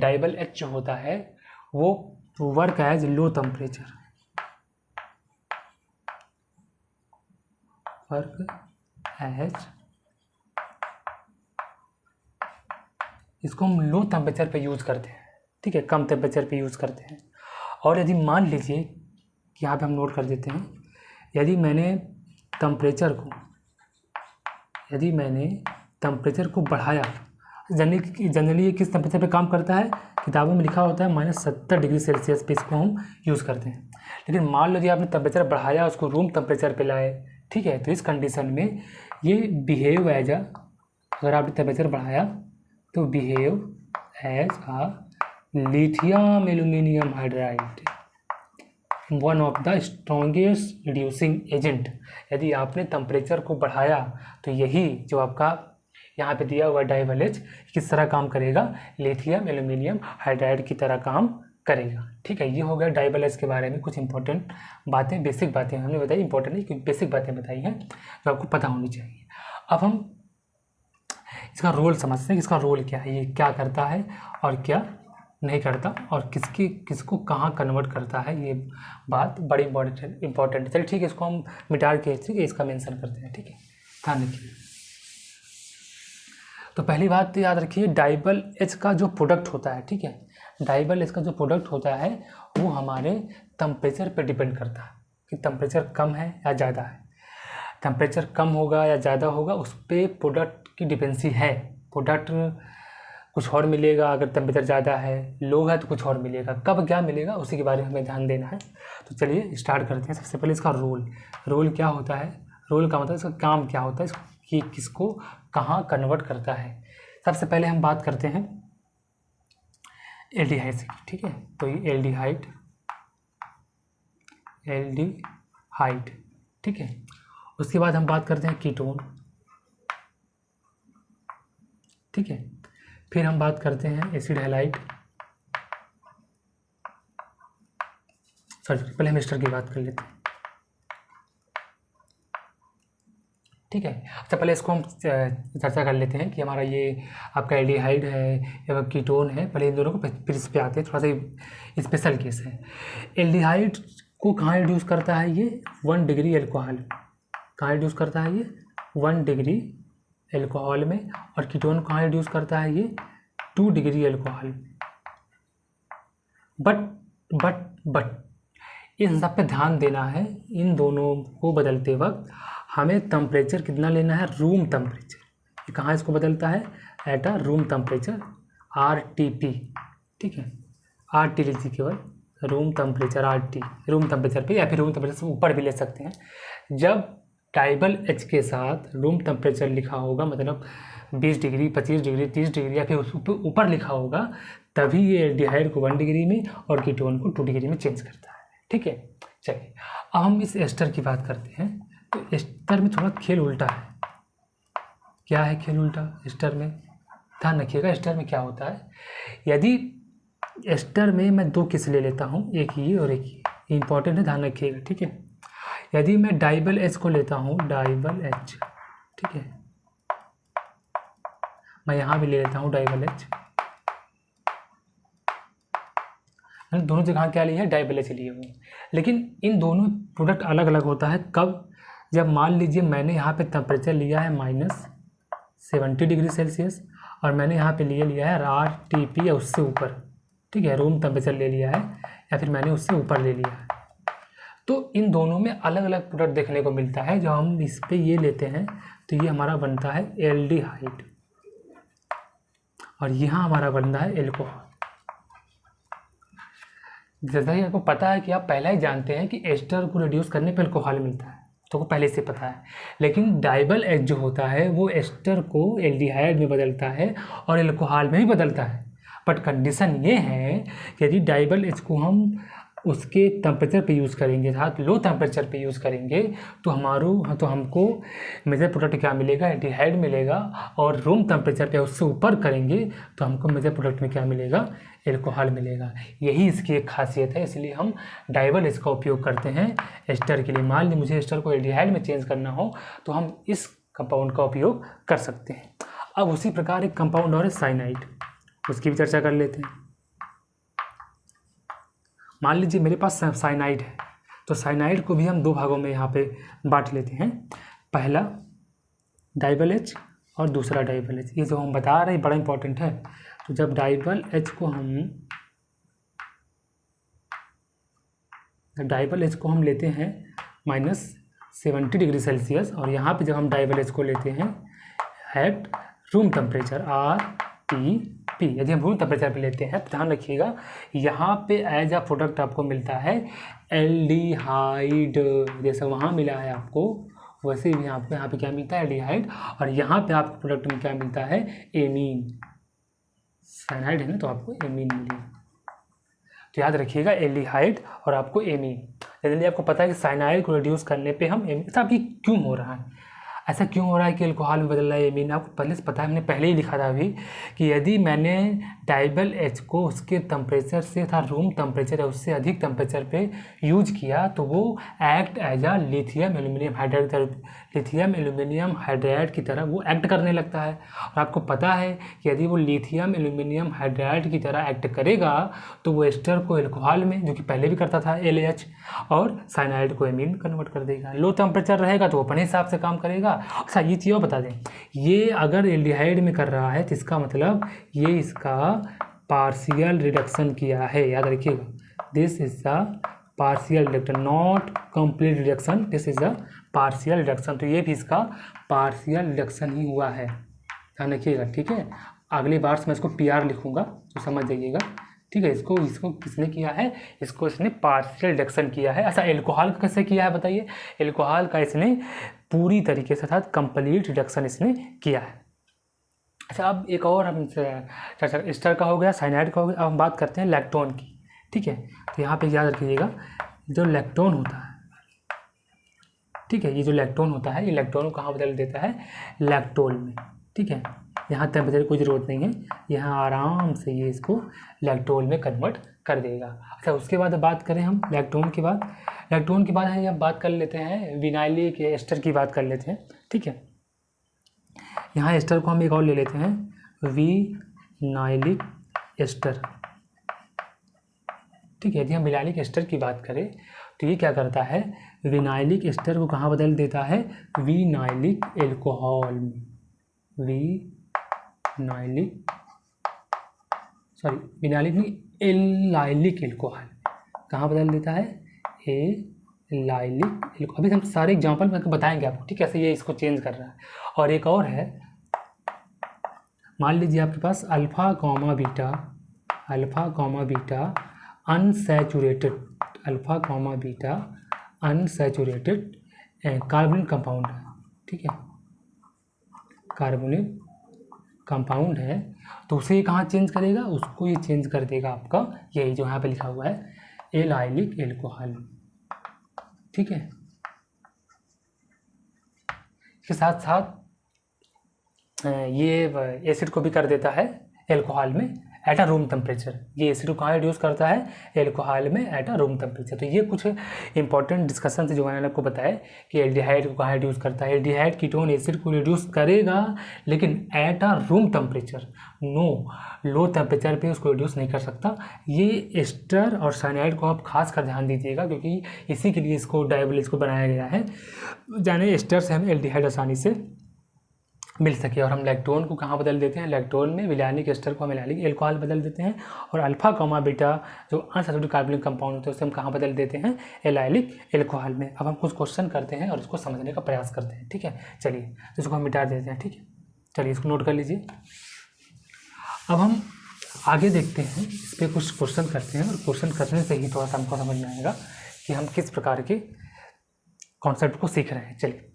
डाइबल H होता है वो वर्क एज लो टेम्परेचर, इसको हम लो टेम्परेचर पे यूज़ करते हैं। ठीक है, कम टेम्परेचर पे यूज़ करते हैं। और यदि मान लीजिए कि यहाँ पे हम नोट कर देते हैं, यदि मैंने टेम्परेचर को बढ़ाया, जनरली ये किस टेम्परेचर पे काम करता है, किताबों में लिखा होता है -70 डिग्री सेल्सियस पे इसको हम यूज़ करते हैं। लेकिन मान लो यदि आपने टेम्परेचर बढ़ाया, उसको रूम टेम्परेचर पे लाए, ठीक है, तो इस कंडीशन में ये बिहेव एज अगर आपने टेम्परेचर बढ़ाया तो behave as lithium aluminium hydride, one of the strongest reducing agent. यदि आपने टेम्परेचर को बढ़ाया तो यही जो आपका यहाँ पे दिया हुआ डाइबल H किस तरह काम करेगा, लिथियम एल्यूमिनियम हाइड्राइड की तरह काम करेगा। ठीक है, ये हो गया डाइबल H के बारे में कुछ इंपॉर्टेंट बातें, बेसिक बातें हमने बताई, इंपॉर्टेंट नहीं, क्योंकि बेसिक बातें बताई हैं जो आपको पता होनी चाहिए। अब हम इसका रोल समझते हैं, इसका रोल क्या है, ये क्या करता है और क्या नहीं करता, और किसको कहाँ कन्वर्ट करता है, ये बात बड़ी इंपॉर्टेंट है। चलिए ठीक है, इसको हम मिटा के ठीक है इसका मेंशन करते हैं। ठीक है, ध्यान रखिए। तो पहली बात याद रखिए, डाइबल H का जो प्रोडक्ट होता है, ठीक है, डाइबल H का जो प्रोडक्ट होता है वो हमारे टेम्परेचर पे डिपेंड करता है कि टेम्परेचर कम है या ज़्यादा है। टेम्परेचर कम होगा या ज़्यादा होगा उस पर प्रोडक्ट की डिपेंडेंसी है। प्रोडक्ट कुछ और मिलेगा, अगर टेम्परेचर ज़्यादा है, लो है तो कुछ और मिलेगा। कब क्या मिलेगा उसी के बारे में हमें ध्यान देना है। तो चलिए स्टार्ट करते हैं। सबसे पहले इसका रोल क्या होता है, रोल का मतलब इसका काम क्या होता है, कि किसको कहाँ कन्वर्ट करता है। सबसे पहले हम बात करते हैं एल्डिहाइड से। ठीक है, तो ये एल्डिहाइड, ठीक है। उसके बाद हम बात करते हैं कीटोन, ठीक है। फिर हम बात करते हैं एसिड हैलाइड, सॉरी पहले हम एस्टर की बात कर लेते हैं, ठीक है। अच्छा, पहले इसको हम चर्चा कर लेते हैं कि हमारा ये आपका एल्डिहाइड है या कीटोन है। पहले इन दोनों को फिर इस पे आते हैं, थोड़ा सा स्पेशल केस है। एल्डिहाइड को कहाँ रिड्यूस करता है ये, 1 डिग्री एल्कोहल। कहाँ रिड्यूस करता है ये, 1 डिग्री एल्कोहल में। और कीटोन कहाँ रिड्यूस करता है ये, 2 डिग्री एल्कोहल। बट इन सब पे ध्यान देना है। इन दोनों को बदलते वक्त हमें टेम्परेचर कितना लेना है, रूम टेम्परेचर। ये कहाँ इसको बदलता है, eight a room temperature, RTP, ठीक है, आर टी लीजिए केवल, room temperature R T, room temperature पे या फिर रूम टेम्परेचर से ऊपर भी ले सकते हैं। जब डाइबल एच के साथ रूम टेम्परेचर लिखा होगा, मतलब 20 डिग्री, 25 डिग्री, 30 डिग्री या फिर उस ऊपर लिखा होगा, तभी ये एल्डिहाइड को 1 डिग्री में और कीटोन को 2 डिग्री में चेंज करता है। ठीक है, चलिए अब हम इस एस्टर की बात करते हैं। तो एस्टर में थोड़ा खेल उल्टा है। क्या है खेल उल्टा एस्टर में? ध्यान रखिएगा एस्टर में क्या होता है। यदि एस्टर में मैं 2 केस ले लेता हूँ, एक ये और एक ये, इंपॉर्टेंट है, ध्यान रखिएगा। ठीक है, यदि मैं डाइबल एच को लेता हूँ, डाइबल एच, ठीक है, मैं यहाँ भी ले लेता हूँ डाइबल एच, दोनों जगह क्या लिए है, डाइबल एच लिए हुए, लेकिन इन दोनों प्रोडक्ट अलग अलग होता है। कब? जब मान लीजिए मैंने यहाँ पे टेम्परेचर लिया है -70 डिग्री सेल्सियस और मैंने यहाँ पे लिया है आर टी पी या उससे ऊपर, ठीक है, रूम टेम्परेचर ले लिया है या फिर मैंने उससे ऊपर ले लिया है, तो इन दोनों में अलग अलग प्रोडक्ट देखने को मिलता है। जब हम इस पर ये लेते हैं तो ये हमारा बनता है एल्डिहाइड और यहाँ हमारा बनता है एल्कोहल। जैसा कि आपको पता है कि आप पहले ही जानते हैं कि एस्टर को रिड्यूस करने पर एल्कोहल मिलता है, तो को पहले से पता है। लेकिन डाइबल एच जो होता है वो एस्टर को एल्डिहाइड में बदलता है और एल्कोहल में भी बदलता है। बट कंडीशन ये है कि यदि डाइबल एच को हम उसके टेम्परेचर पे यूज़ करेंगे, अर्थात लो टेम्परेचर पे यूज़ करेंगे, तो हमको मेजर प्रोडक्ट क्या मिलेगा, एल्डिहाइड मिलेगा, और रूम टेम्परेचर पे उससे ऊपर करेंगे तो हमको मेजर प्रोडक्ट में क्या मिलेगा, एल्कोहल मिलेगा। यही इसकी एक खासियत है, इसलिए हम डाइबल एच का उपयोग करते हैं एस्टर के लिए। मान लीजिए मुझे एस्टर को एल्डिहाइड में चेंज करना हो तो हम इस कंपाउंड का उपयोग कर सकते हैं। अब उसी प्रकार एक कंपाउंड और है साइनाइड, उसकी भी चर्चा कर लेते हैं। मान लीजिए मेरे पास साइनाइड है, तो साइनाइड को भी हम 2 भागों में यहाँ पे बांट लेते हैं। पहला डाइबल एच और दूसरा डाइबल एच। ये जो हम बता रहे हैं बड़ा इंपॉर्टेंट है। तो जब डाइबल एच को हम लेते हैं -70 डिग्री सेल्सियस और यहाँ पे जब हम डाइबल एच को लेते हैं at room temperature R T P, यदि हम रूम टेम्परेचर पे लेते हैं, ध्यान रखिएगा यहाँ पे एज अ प्रोडक्ट आपको मिलता है एल्डिहाइड, जैसा वहाँ मिला है आपको वैसे भी आपको यहाँ पे क्या मिलता है, एल्डिहाइड, और यहाँ पे आपको प्रोडक्ट में क्या मिलता है, एमीन। साइनाइड है ना, तो आपको एमीन मिलेगा। तो याद रखिएगा एल्डिहाइड और आपको एमीन। यदि आपको पता है कि साइनाइड को रिड्यूस करने पे हम एमीन, तो अभी क्यों हो रहा है, ऐसा क्यों हो रहा है कि एल्कोहल में बदल रहा है एमीन? आपको पहले से पता है, हमने पहले ही लिखा था अभी कि यदि मैंने डाइबल एच को उसके टेम्परेचर से था रूम टेम्परेचर या उससे अधिक टेम्परेचर पे यूज किया तो वो एक्ट एज आ लिथियम एल्यूमिनियम हाइड्राइड की तरह वो एक्ट करने लगता है। और आपको पता है कि यदि वो लिथियम एल्यूमिनियम हाइड्राइड की तरह एक्ट करेगा तो वो एस्टर को एल्कोहल में, जो कि पहले भी करता था LH, और साइनाइड को एमीन कन्वर्ट कर देगा। लो टेम्परेचर रहेगा तो अपने हिसाब से काम करेगा। अच्छा ये चीज़ और बता दें, ये अगर एल्डिहाइड में कर रहा है तो इसका मतलब ये इसका पार्शियल रिडक्शन किया है। याद रखिएगा, this is the partial reduction, not complete reduction, this is the partial reduction. तो ये भी इसका पार्शियल रिडक्शन ही हुआ है, ध्यान रखिएगा। ठीक है, अगली बार से मैं इसको PR लिखूंगा तो समझ जाइएगा। ठीक है, इसको किसने किया है, इसको इसने पार्शियल रिडक्शन किया है। अच्छा एल्कोहल का कैसे किया है बताइए? एल्कोहल का इसने पूरी तरीके से अर्थात कंप्लीट रिडक्शन इसने किया है। अच्छा अब एक और हम चर्चा, एस्टर का हो गया, साइनाइड का हो गया, अब हम बात करते हैं लैक्टोन की। ठीक है, तो यहाँ पे याद रखिएगा जो लैक्टोन होता है, ठीक है, ये जो लैक्टोन होता है ये लैक्टोन को कहाँ बदल देता है, लैक्टोल में। ठीक है, यहाँ टेम्परेचर की कोई ज़रूरत नहीं है, यहाँ आराम से ये इसको लैक्टोल में कन्वर्ट कर देगा। अच्छा उसके बाद बात करें हम लैक्टोन के बाद है अब बात कर लेते हैं विनाइलिक एस्टर की बात कर लेते हैं। ठीक है, यहाँ एस्टर को हम एक और ले लेते हैं, विनाइलिक एस्टर। ठीक है, यदि हम विनाइलिक एस्टर की बात करें तो ये क्या करता है, विनाइलिक एस्टर को कहाँ बदल देता है, विनाइलिक एल्कोहल में। विनाइलिक नहीं, एलाइलिक एल्कोहल कहाँ बदल देता है, एलाइलिक एल्कोहल। अभी हम सारे एग्जांपल में बताएंगे आपको, ठीक है, कैसे ये इसको चेंज कर रहा है। और एक और है, मान लीजिए आपके पास alpha, beta alpha comma beta unsaturated, alpha comma beta unsaturated carbonic compound है, ठीक है, कार्बोनिक कंपाउंड है, तो उसे कहाँ चेंज करेगा, उसको ये चेंज कर देगा आपका यही जो यहाँ पे लिखा हुआ है एलाइलिक एल्कोहल, ठीक है। इसके साथ साथ ये एसिड को भी कर देता है एल्कोहल में एट अ रूम टेम्परेचर, ये एसिड को कहाँ रिड्यूस करता है, एल्कोहल में एट अ रूम टेम्परेचर। तो ये कुछ इंपॉर्टेंट डिस्कशन जो मैंने आपको बताया कि एल्डिहाइड को कहाँ रिड्यूस करता है, एल्डिहाइड कीटोन एसिड को रिड्यूस करेगा लेकिन at a room temperature, no low temperature पे उसको रिड्यूस नहीं कर सकता। ये एस्टर और साइनाइड को आप खास कर ध्यान दीजिएगा क्योंकि इसी के लिए इसको डायबोलिज को बनाया गया है, जाने एस्टर से हम एल्डिहाइड आसानी से मिल सके। और हम लैक्टोन को कहाँ बदल देते हैं, लैक्टोन में विलायनिक एस्टर को हम विलायनिक एल्कोहल बदल देते हैं, और अल्फा कॉमा बीटा जो अनसैचुरेटेड कार्बोनिक कंपाउंड होते हैं उसे हम कहाँ बदल देते हैं, एलाइलिक एल्कोहल में। अब हम कुछ क्वेश्चन करते हैं और इसको समझने का प्रयास करते हैं, ठीक है। चलिए तो इसको हम मिटा देते हैं, ठीक है, चलिए इसको नोट कर लीजिए। अब हम आगे देखते हैं, इस पर कुछ क्वेश्चन करते हैं और क्वेश्चन करने से ही थोड़ा सा हमको समझ में आएगा कि हम किस प्रकार के कॉन्सेप्ट को सीख रहे हैं। चलिए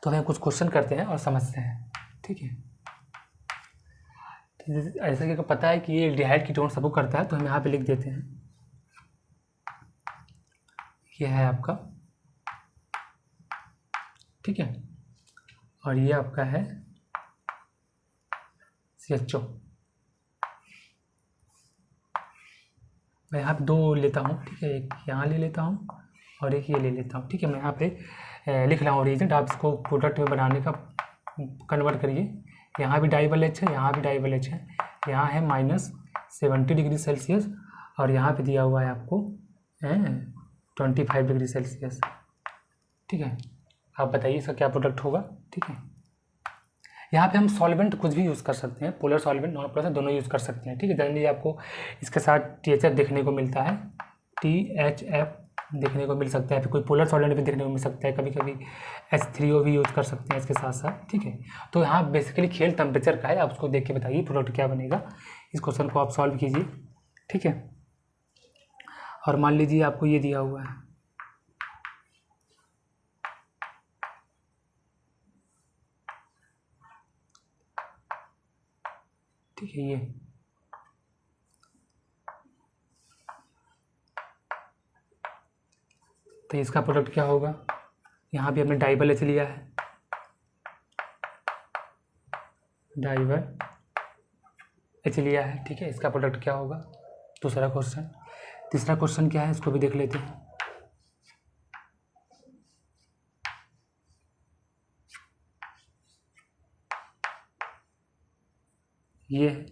तो हम कुछ क्वेश्चन करते हैं और समझते हैं, ठीक है। ऐसा कि पता है कि ये एल्डिहाइड कीटोन सबको करता है तो हम यहाँ पे लिख देते हैं, ये है आपका, ठीक है, और ये आपका है CHO। मैं यहाँ पे 2 लेता हूँ, ठीक है, एक यहाँ ले लेता हूँ और एक ये ले लेता हूँ, ठीक है। मैं यहाँ पे लिख रहा हूँ रीजेंट, आप इसको प्रोडक्ट में बनाने का कन्वर्ट करिए। यहाँ भी डाइबल एच है, यहाँ भी डाइबल एच है, यहाँ है -70 डिग्री सेल्सियस और यहाँ पे दिया हुआ है आपको 25 डिग्री सेल्सियस, ठीक है। आप बताइए इसका क्या प्रोडक्ट होगा, ठीक है। यहाँ पे हम सॉल्वेंट कुछ भी यूज़ कर सकते हैं, पोलर सॉल्वेंट नॉन पोलर दोनों यूज़ कर सकते हैं, ठीक है। जनरली आपको इसके साथ THF देखने को मिलता है, THF देखने को मिल सकता है, फिर कोई पोलर सॉल्वेंट भी देखने को मिल सकता है, कभी कभी H3O भी यूज़ कर सकते हैं इसके साथ साथ, ठीक है। तो यहाँ बेसिकली खेल टेम्परेचर का है, आप उसको देख के बताइए प्रोडक्ट क्या बनेगा। इस क्वेश्चन को आप सॉल्व कीजिए, ठीक है। और मान लीजिए आपको ये दिया हुआ है, ठीक है, ये तो इसका प्रोडक्ट क्या होगा, यहाँ भी हमने डाइबल एच लिया है, डाइबल एच लिया है, ठीक है। इसका प्रोडक्ट क्या होगा, दूसरा क्वेश्चन। तीसरा क्वेश्चन क्या है, इसको भी देख लेते हैं। ये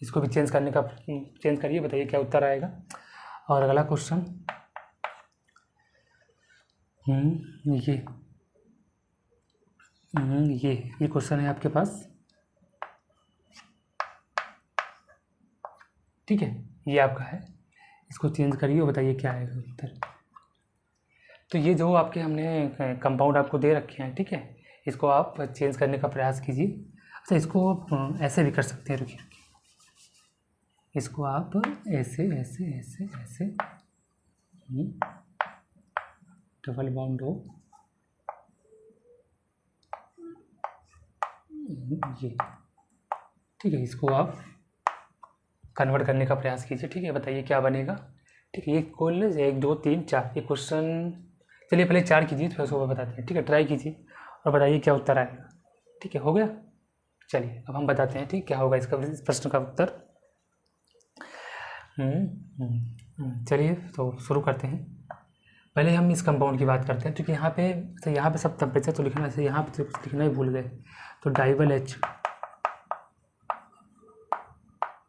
इसको भी चेंज करिए, बताइए क्या उत्तर आएगा। और अगला क्वेश्चन ये क्वेश्चन है आपके पास, ठीक है, ये आपका है, इसको चेंज करिए और बताइए क्या आएगा उत्तर। तो ये जो आपके हमने कंपाउंड आपको दे रखे हैं, ठीक है, इसको आप चेंज करने का प्रयास कीजिए। अच्छा, इसको आप ऐसे भी कर सकते हैं, रुकिए, इसको आप ऐसे ऐसे ऐसे ऐसे डबल बॉन्ड हो, ये, ठीक है, इसको आप कन्वर्ट करने का प्रयास कीजिए, ठीक है, बताइए क्या बनेगा, ठीक है। ये खोल लीजिए, 1 2 3 4 ये क्वेश्चन, चलिए पहले 4 कीजिए फिर उसको बताते हैं, ठीक है। ट्राई कीजिए और बताइए क्या उत्तर आएगा, ठीक है, हो गया। चलिए अब हम बताते हैं, ठीक क्या होगा इसका, इस प्रश्न का उत्तर। चलिए तो शुरू करते हैं। पहले हम इस कंपाउंड की बात करते हैं, क्योंकि यहाँ पे सब टेम्परेचर तो लिखना है, यहाँ पे तो कुछ लिखना ही भूल गए। तो डाइबल एच,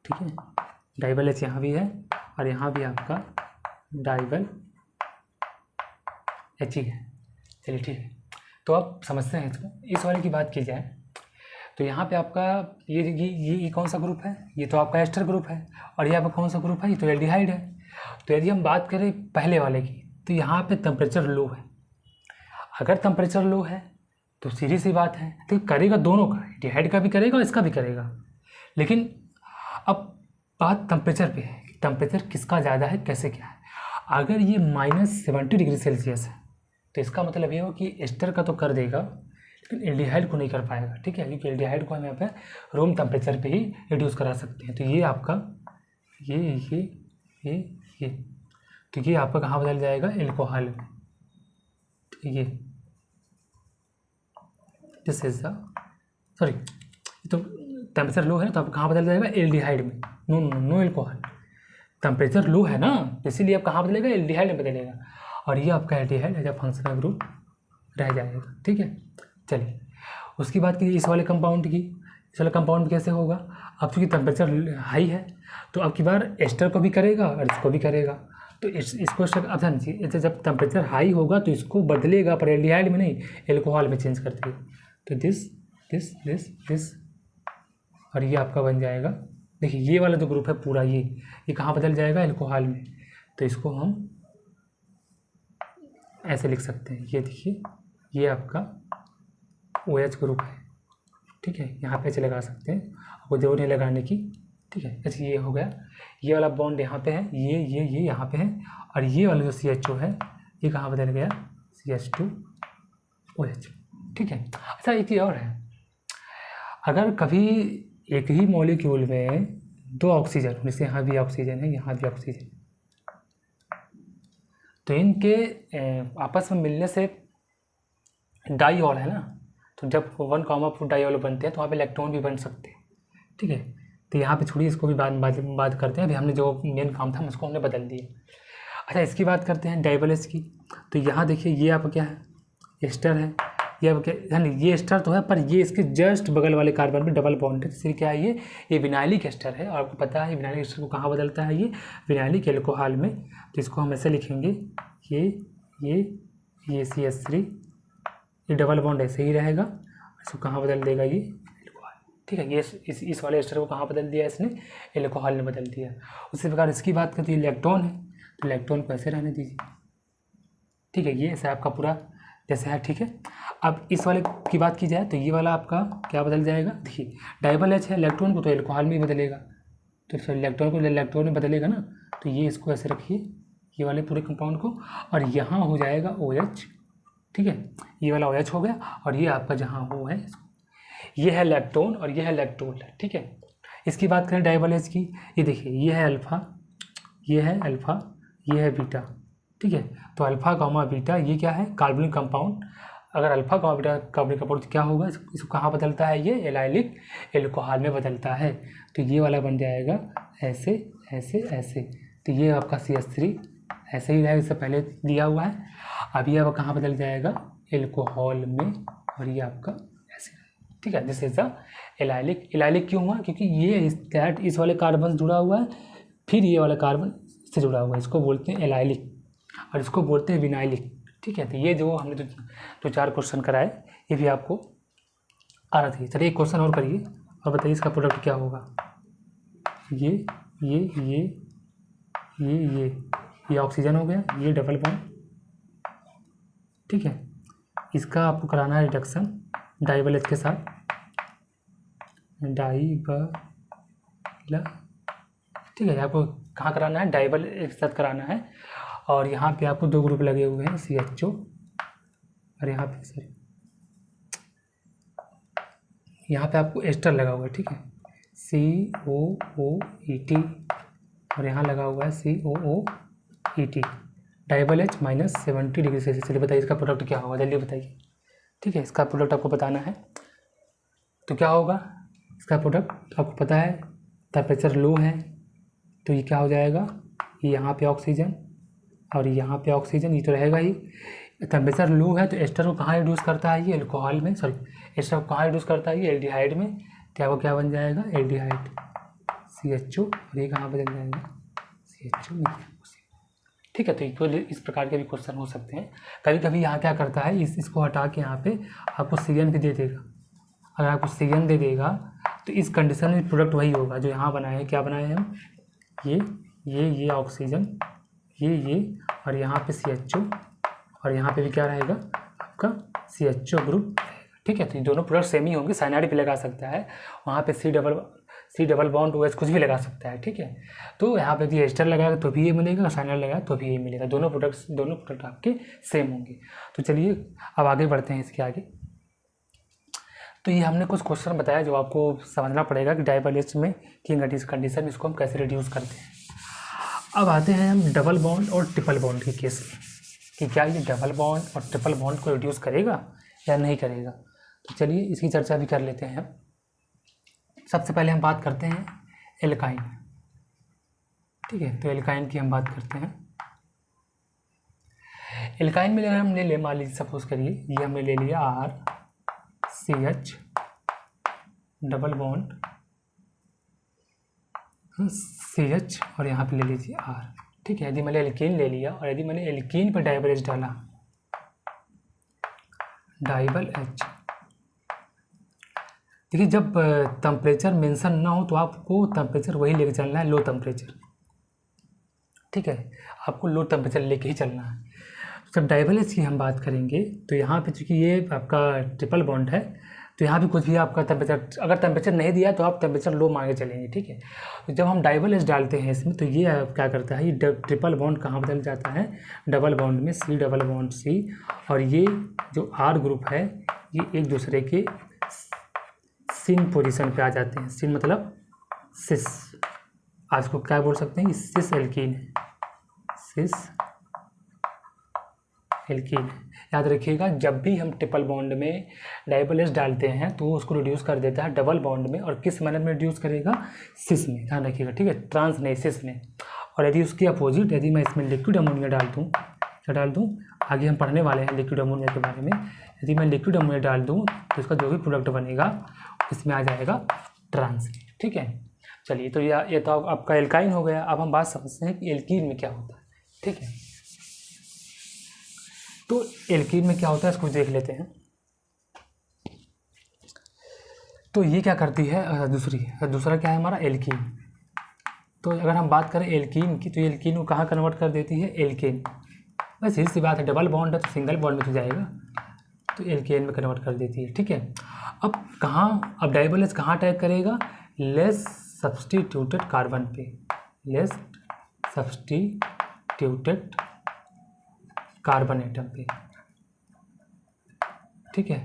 ठीक है, डाइबल एच यहाँ भी है और यहाँ भी आपका डाइबल एच ही है। चलिए ठीक है, तो अब समझते हैं इसको। इस वाले की बात की जाए तो यहाँ पे आपका ये कौन सा ग्रुप है, ये तो आपका एस्टर ग्रुप है, और ये आपका कौन सा ग्रुप है, ये तो एल्डिहाइड है। तो यदि हम बात करें पहले वाले की, तो यहाँ पे टेम्परेचर लो है। अगर टेम्परेचर लो है तो सीधी सी बात है, तो करेगा दोनों का, एल्डिहाइड का भी करेगा और इसका भी करेगा। लेकिन अब बात टेम्परेचर पे है, टेम्परेचर किसका ज़्यादा है, कैसे क्या है। अगर ये -70 डिग्री सेल्सियस है तो इसका मतलब ये हो कि एस्टर का तो कर देगा लेकिन एल्डिहाइड को नहीं कर पाएगा, ठीक है, क्योंकि एल्डिहाइड को हम यहाँ पे रूम टेम्परेचर पे ही रिड्यूस करा सकते हैं। तो ये आपका ये तो ये आपका कहाँ बदल जाएगा, एल्कोहल में। ये दिस इज द सॉरी, तो टेम्परेचर लो है ना तो आप कहाँ बदल जाएगा, एल्डिहाइड में। No no no alcohol, temperature low है ना इसीलिए आप कहाँ बदलेगा, एल्डिहाइड में बदलेगा। और ये आपका aldehyde as a functional group रह जाएगा, ठीक है। चलिए उसकी बात कीजिए इस वाले कंपाउंड की। इस वाले कंपाउंड कैसे होगा, अब चूँकि टेम्परेचर हाई है तो अब की बार एस्टर को भी करेगा और इसको भी करेगा। तो इसको अब ध्यान दीजिए, जब टेम्परेचर हाई होगा तो इसको बदलेगा पर एल्डिहाइड में नहीं, एल्कोहल में चेंज कर देगा। तो दिस और ये आपका बन जाएगा, देखिए ये वाला जो ग्रुप है पूरा ये कहाँ बदल जाएगा, एल्कोहल में। तो इसको हम ऐसे लिख सकते हैं, ये देखिए ये आपका OH ग्रुप है, ठीक है। यहाँ पे ऐसे लगा सकते हैं, आपको जरूरत नहीं लगाने की, ठीक है। ऐसे ये हो गया, ये वाला बॉन्ड यहाँ पे है, ये यहाँ पे है, और ये वाला जो CHO है ये कहाँ बदल गया, CH2OH, ठीक है। अच्छा एक चीज़ और है, अगर कभी एक ही मॉलिक्यूल में 2 ऑक्सीजन, जैसे यहाँ भी ऑक्सीजन है यहाँ भी ऑक्सीजन, तो इनके आपस में मिलने से डाईऑल है ना, तो जब 1,4 डाईऑल बनते हैं तो वहाँ पे इलेक्ट्रॉन भी बन सकते हैं, ठीक है। तो यहाँ पे छोड़िए इसको भी बात करते हैं, अभी हमने जो मेन काम था उसको हमने बदल दिया। अच्छा इसकी बात करते हैं डाइबल की। तो यहाँ देखिए ये आपका क्या है, एस्टर है, ये आपका यानी ये एस्टर तो है पर ये इसके जस्ट बगल वाले कार्बन में डबल बॉन्ड है, इसलिए क्या है ये विनाइलिक एस्टर है। और आपको पता है विनाइलिक एस्टर को कहाँ बदलता है, ये विनाइलिक एल्कोहल में। तो इसको हम ऐसे लिखेंगे, ये CH3, ये डबल बॉन्ड ऐसे ही रहेगा, इसको कहाँ बदल देगा, ये एल्कोहल, ठीक है। ये इस वाले एस्टर को कहाँ बदल दिया, इसने एल्कोहल ने बदल दिया। उसी प्रकार इसकी बात करते हैं, इलेक्ट्रॉन है तो इलेक्ट्रॉन को ऐसे रहने दीजिए, ठीक है। ये ऐसा आपका पूरा जैसे है, ठीक है। अब इस वाले की बात की जाए तो ये वाला आपका क्या बदल जाएगा, देखिए डाइबल H है, इलेक्ट्रॉन को तो एल्कोहल में ही बदलेगा, तो इलेक्ट्रॉन को इलेक्ट्रॉन में बदलेगा ना, तो ये इसको ऐसे रखिए ये वाले पूरे कंपाउंड को, और यहाँ हो जाएगा OH, ठीक है। ये वाला OH हो गया, और ये आपका जहाँ हो है ये है लैक्टोन और ये है लैक्टोल, ठीक है। इसकी बात करें डाइबल H की, ये देखिए ये है अल्फ़ा, ये है अल्फ़ा, ये है बीटा, ठीक है। तो अल्फ़ा कॉमा बीटा ये क्या है, कार्बनिक कंपाउंड। अगर अल्फ़ा कॉमा बीटा कार्बनिक कंपाउंड क्या होगा, इसको कहाँ बदलता है, ये एलाइलिक एल्कोहल में बदलता है। तो ये वाला बन जाएगा ऐसे ऐसे ऐसे, तो ये आपका CH3 ऐसे ही रहेगा, इससे पहले दिया हुआ है। अब ये अब कहाँ बदल जाएगा, एल्कोहल में, और ये आपका ऐसे, ठीक है। This is the allylic. Allylic क्यों हुआ, क्योंकि ये इस वाले कार्बन जुड़ा हुआ है, फिर ये वाला कार्बन इससे जुड़ा हुआ है, इसको बोलते हैं एलाइलिक, और इसको बोलते हैं विनाइलिक, ठीक है। तो ये जो हमने जो 4 क्वेश्चन कराए ये भी आपको आ रहा था। चलिए एक क्वेश्चन और करिए और बताइए इसका प्रोडक्ट क्या होगा। ये ऑक्सीजन हो गया, ये डबल बॉन्ड, ठीक है। इसका आपको कराना है रिडक्शन डाइबल H के साथ, ठीक है। आपको कहाँ कराना है, डाइबल H के साथ कराना है। और यहाँ पे आपको 2 ग्रुप लगे हुए हैं, CHO, और यहाँ पे आपको एस्टर लगा हुआ है, ठीक है, COOET, और यहाँ लगा हुआ है COOET। डाइबल H -70 degree Celsius. चलिए बताइए इसका प्रोडक्ट क्या होगा, जल्दी बताइए, ठीक है। इसका प्रोडक्ट आपको बताना है, तो क्या होगा इसका प्रोडक्ट आपको पता है, टेम्परेचर लो है तो ये क्या हो जाएगा, ये यहाँ पे ऑक्सीजन और यहाँ पे ऑक्सीजन, ये तो रहेगा ही। टेम्परेचर लो है तो एस्टर को कहाँ रिड्यूस करता है, ये एल्कोहल में, सॉरी एस्टर को कहाँ रिड्यूस करता है, ये एल्डिहाइड में। तो आपको क्या बन जाएगा, एल्डिहाइड CHO, और ये कहाँ बदल जाएगा, CHO, ठीक है। तो इस प्रकार के भी क्वेश्चन हो सकते हैं। कभी कभी यहाँ क्या करता है, इसको हटा के यहाँ पे आपको CN भी दे देगा। अगर आपको CN दे देगा तो इस कंडीशन में प्रोडक्ट वही होगा जो यहाँ बनाए हैं। क्या बनाए हैं हम, ये ऑक्सीजन, ये और यहाँ पे CHO, और यहाँ पे भी क्या रहेगा आपका CHO ग्रुप, ठीक है। तो ये दोनों प्रोडक्ट सेम ही होंगे, साइनाइड भी लगा सकता है, वहाँ पे सी डबल बॉन्ड OH कुछ भी लगा सकता है, ठीक है। तो यहाँ पे यदि एस्टर लगाएगा तो भी ये मिलेगा, साइनर लगाया तो भी ये मिलेगा, दोनों प्रोडक्ट आपके सेम होंगे। तो चलिए अब आगे बढ़ते हैं इसके आगे। तो ये हमने कुछ क्वेश्चन बताया जो आपको समझना पड़ेगा कि डाइबल एच में की कंडीशन इसको हम कैसे रिड्यूस करते हैं। अब आते हैं हम डबल बॉन्ड और ट्रिपल बॉन्ड के केस में कि क्या ये डबल बॉन्ड और ट्रिपल बॉन्ड को रिड्यूस करेगा या नहीं करेगा। तो चलिए इसकी चर्चा भी कर लेते हैं। सबसे पहले हम बात करते हैं एल्काइन, ठीक है। तो एल्काइन की हम बात करते हैं। एल्काइन में अगर हम ले मान लीजिए सपोज करिए ये हमने ले लिया RCH डबल बॉन्ड CH और यहाँ पे ले लीजिए R, ठीक है। यदि मैंने एल्कीन ले लिया और यदि मैंने एल्कीन पर डाइबल H डाला, डाइबल H, देखिए जब टेम्परेचर मेंशन ना हो तो आपको टेम्परेचर वही लेके चलना है, लो टेम्परेचर, ठीक है। आपको लो टेम्परेचर लेके ही चलना है। जब डाइबल एच की हम बात करेंगे तो यहाँ पे चूँकि ये आपका ट्रिपल बॉन्ड है तो यहाँ भी कुछ भी आपका टेम्परेचर, अगर टेम्परेचर नहीं दिया तो आप टेम्परेचर लो मांगे चलेंगे, ठीक है। तो जब हम डाइबल एच डालते हैं इसमें तो ये क्या करता है, ये ट्रिपल बॉन्ड कहाँ बदल जाता है, डबल बॉन्ड में, C डबल बॉन्ड C, और ये जो R ग्रुप है ये एक दूसरे के सिन पोजीशन पे आ जाते हैं। सिन मतलब सिस, आज को क्या बोल सकते हैं, सिस एल्कीन है, सिस एल्कीन। याद रखिएगा जब भी हम ट्रिपल बॉन्ड में डाइबल एच डालते हैं तो वो उसको रिड्यूस कर देता है डबल बॉन्ड में, और किस मैनर में रिड्यूस करेगा, सिस में, ध्यान रखिएगा, ठीक है, ट्रांस नहीं सिस में। और यदि उसकी अपोजिट, यदि मैं इसमें लिक्विड अमोनिया डाल दूँ, आगे हम पढ़ने वाले हैं लिक्विड अमोनिया के बारे में, यदि मैं लिक्विड अमोनिया डाल दूँ तो इसका जो भी प्रोडक्ट बनेगा इसमें आ जाएगा ट्रांस, ठीक है। चलिए तो ये तो आपका एल्काइन हो गया। अब हम बात समझते हैं कि एल्कीन में क्या होता है, ठीक है। तो एल्कीन में क्या होता है इसको देख लेते हैं। तो ये क्या करती है, दूसरा क्या है हमारा एल्कीन। तो अगर हम बात करें एल्कीन की तो एल्कीन को कहाँ कन्वर्ट कर देती है, एल्केन। बस यही सी बात है, डबल बॉन्ड है तो सिंगल बॉन्ड में तो जाएगा, तो एल्केन में कन्वर्ट कर देती है, ठीक है। अब डाइबल एच कहाँ अटैक करेगा, लेस सब्स्टिट्यूटेड कार्बन पे, लेस सब्स्टिट्यूटेड कार्बन एटम पे, ठीक है।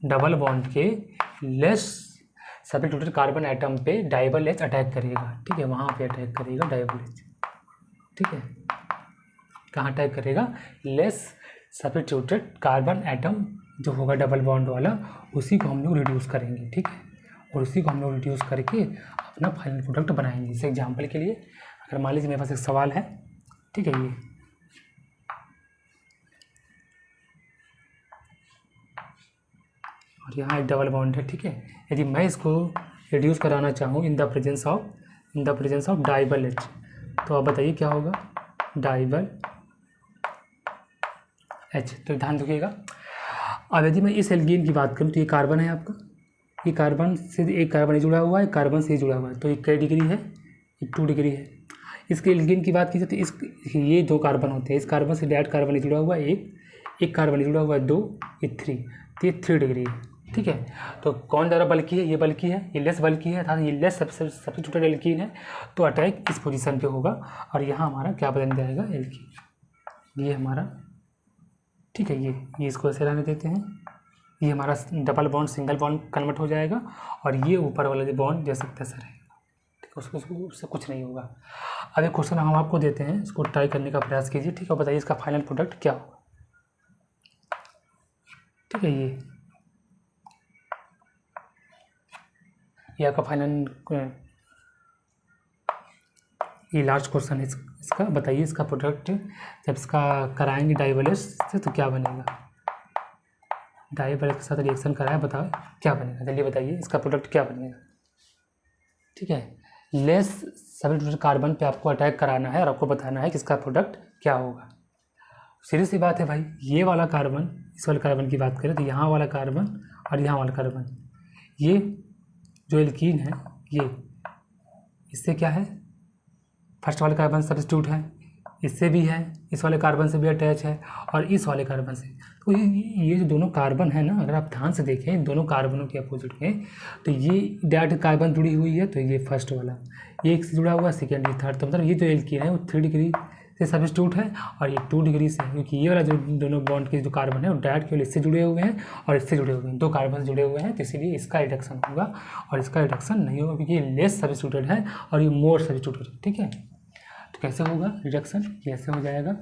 डबल बॉन्ड के लेस सब्स्टिट्यूटेड कार्बन एटम पे डाइबल एच अटैक करेगा, ठीक है, वहाँ पे अटैक करेगा डाइबल एच, ठीक है। कहाँ अटैक करेगा, लेस सब्स्टिट्यूटेड कार्बन एटम जो होगा डबल बॉन्ड वाला, उसी को हम लोग रिड्यूस करेंगे, ठीक है। और उसी को हम लोग रिड्यूस करके अपना फाइनल प्रोडक्ट बनाएंगे। जैसे एग्जाम्पल के लिए अगर मान लीजिए मेरे पास एक सवाल है, ठीक है, ये और यहाँ एक डबल बॉन्ड है, ठीक है। यदि मैं इसको रिड्यूस कराना चाहूँ in the presence of DIBAL H, तो आप बताइए क्या होगा, डाइबल एच। तो ध्यान रखिएगा। अब यदि मैं इस एल्कीन की बात करूँ तो ये कार्बन है आपका, ये कार्बन से एक कार्बन जुड़ा हुआ है, कार्बन से जुड़ा हुआ है, तो ये कई डिग्री है, ये 2 डिग्री है। इसके एल्कीन की बात की जाए तो ये 2 कार्बन होते हैं, इस कार्बन से डायरेक्ट कार्बन जुड़ा हुआ है, एक कार्बन जुड़ा हुआ है 2, ये 3, तो ये 3 डिग्री है, ठीक है। तो कौन ज़्यादा बल्कि है, ये बल्कि है, ये लेस बल्कि है, अर्थात ये लेस सब्स्टिट्यूटेड एल्कीन है, तो अटैक इस पोजीशन पे होगा और यहाँ हमारा क्या बदल जाएगा, एल्कीन, ये हमारा, ठीक है। ये इसको ऐसे रहने देते हैं, ये हमारा double bond single bond convert हो जाएगा और ये ऊपर वाला जो बॉन्ड जैसे तैसा रहेगा, ठीक है, उससे कुछ नहीं होगा। अब एक क्वेश्चन हम आपको देते हैं, इसको ट्राई करने का प्रयास कीजिए, ठीक है। बताइए इसका फाइनल प्रोडक्ट क्या होगा, ठीक है। ये आपका फाइनल, ये लास्ट क्वेश्चन है इसका। बताइए इसका प्रोडक्ट जब इसका कराएंगे डाइबल एच से तो क्या बनेगा, डाइबल एच के साथ रिएक्शन कराए, बताओ क्या बनेगा, जल्दी बताइए इसका प्रोडक्ट क्या बनेगा, ठीक है। लेस सब्स्टिट्यूटेड कार्बन पे आपको अटैक कराना है और आपको बताना है कि इसका प्रोडक्ट क्या होगा। सीधी सी बात है भाई, ये वाला कार्बन, इस वाले कार्बन की बात करें तो यहाँ वाला कार्बन और यहाँ वाला कार्बन, ये जो एल्कीन है, ये इससे क्या है, फर्स्ट वाला कार्बन सब्स्टिट्यूट है, इससे भी है, इस वाले कार्बन से भी अटैच है और इस वाले कार्बन से। तो ये जो दोनों कार्बन है ना, अगर आप ध्यान से देखें दोनों कार्बनों के अपोजिट में, तो ये डायरेक्ट कार्बन जुड़ी हुई है, तो ये फर्स्ट वाला, ये एक से जुड़ा हुआ, सेकेंड, ये थर्ड। तो मतलब ये जो एल्कीन है वो 3 डिग्री से सब्स्टिट्यूट है और ये 2 डिग्री से है, क्योंकि ये वाला जो दोनों बॉन्ड के जो कार्बन है वो डायरेक्ट केवल इससे जुड़े हुए हैं और इससे जुड़े हुए हैं, 2 कार्बन जुड़े हुए हैं, तो इसीलिए इसका रिडक्शन होगा और इसका रिडक्शन नहीं होगा, क्योंकि ये लेस सब्स्टिट्यूटेड है और ये मोर सब्स्टिट्यूटेड है। ठीक है, तो कैसे होगा रिडक्शन, ये ऐसे हो जाएगा।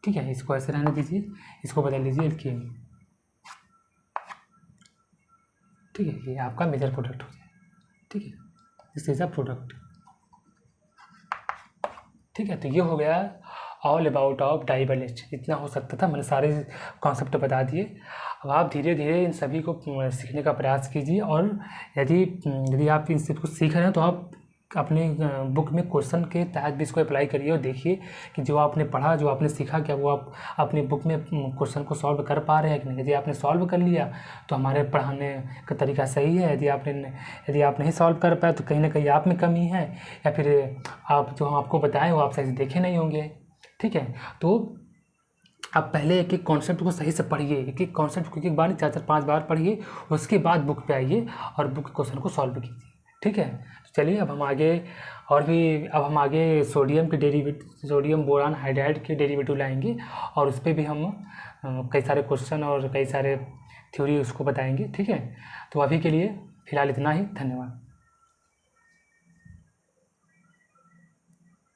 ठीक है, इसको ऐसे रहने दीजिए, इसको बदल लीजिए एल्कीन। ठीक है, ये आपका मेजर प्रोडक्ट हो जाएगा। ठीक है, दिस इज अ प्रोडक्ट। ठीक है, तो ये हो गया all about of DIBAL H. इतना हो सकता था, मैंने सारे कॉन्सेप्ट बता दिए। अब आप धीरे धीरे इन सभी को सीखने का प्रयास कीजिए और यदि आप इन सब को सीख रहे हैं तो आप अपने बुक में क्वेश्चन के तहत भी इसको अप्लाई करिए और देखिए कि जो आपने पढ़ा, जो आपने सीखा, क्या वो आप अपने बुक में क्वेश्चन को सॉल्व कर पा रहे हैं कि नहीं। यदि आपने सॉल्व कर लिया तो हमारे पढ़ाने का तरीका सही है। यदि आप नहीं सॉल्व कर पाए तो कहीं ना कहीं आप में कमी है, या फिर आप जो हम आपको बताएं वो आप सही से देखे नहीं होंगे। ठीक है, तो आप पहले एक एक कॉन्सेप्ट को सही से पढ़िए, एक एक कॉन्सेप्ट को एक बार 4-5 बार पढ़िए, उसके बाद बुक पे आइए और बुक क्वेश्चन को सॉल्व कीजिए। ठीक है, तो चलिए अब हम आगे सोडियम बोरान हाइड्राइड के डेरिवेटिव लाएंगे और उस पर भी हम कई सारे क्वेश्चन और कई सारे थ्योरी उसको बताएंगे। ठीक है, तो अभी के लिए फ़िलहाल इतना ही, धन्यवाद।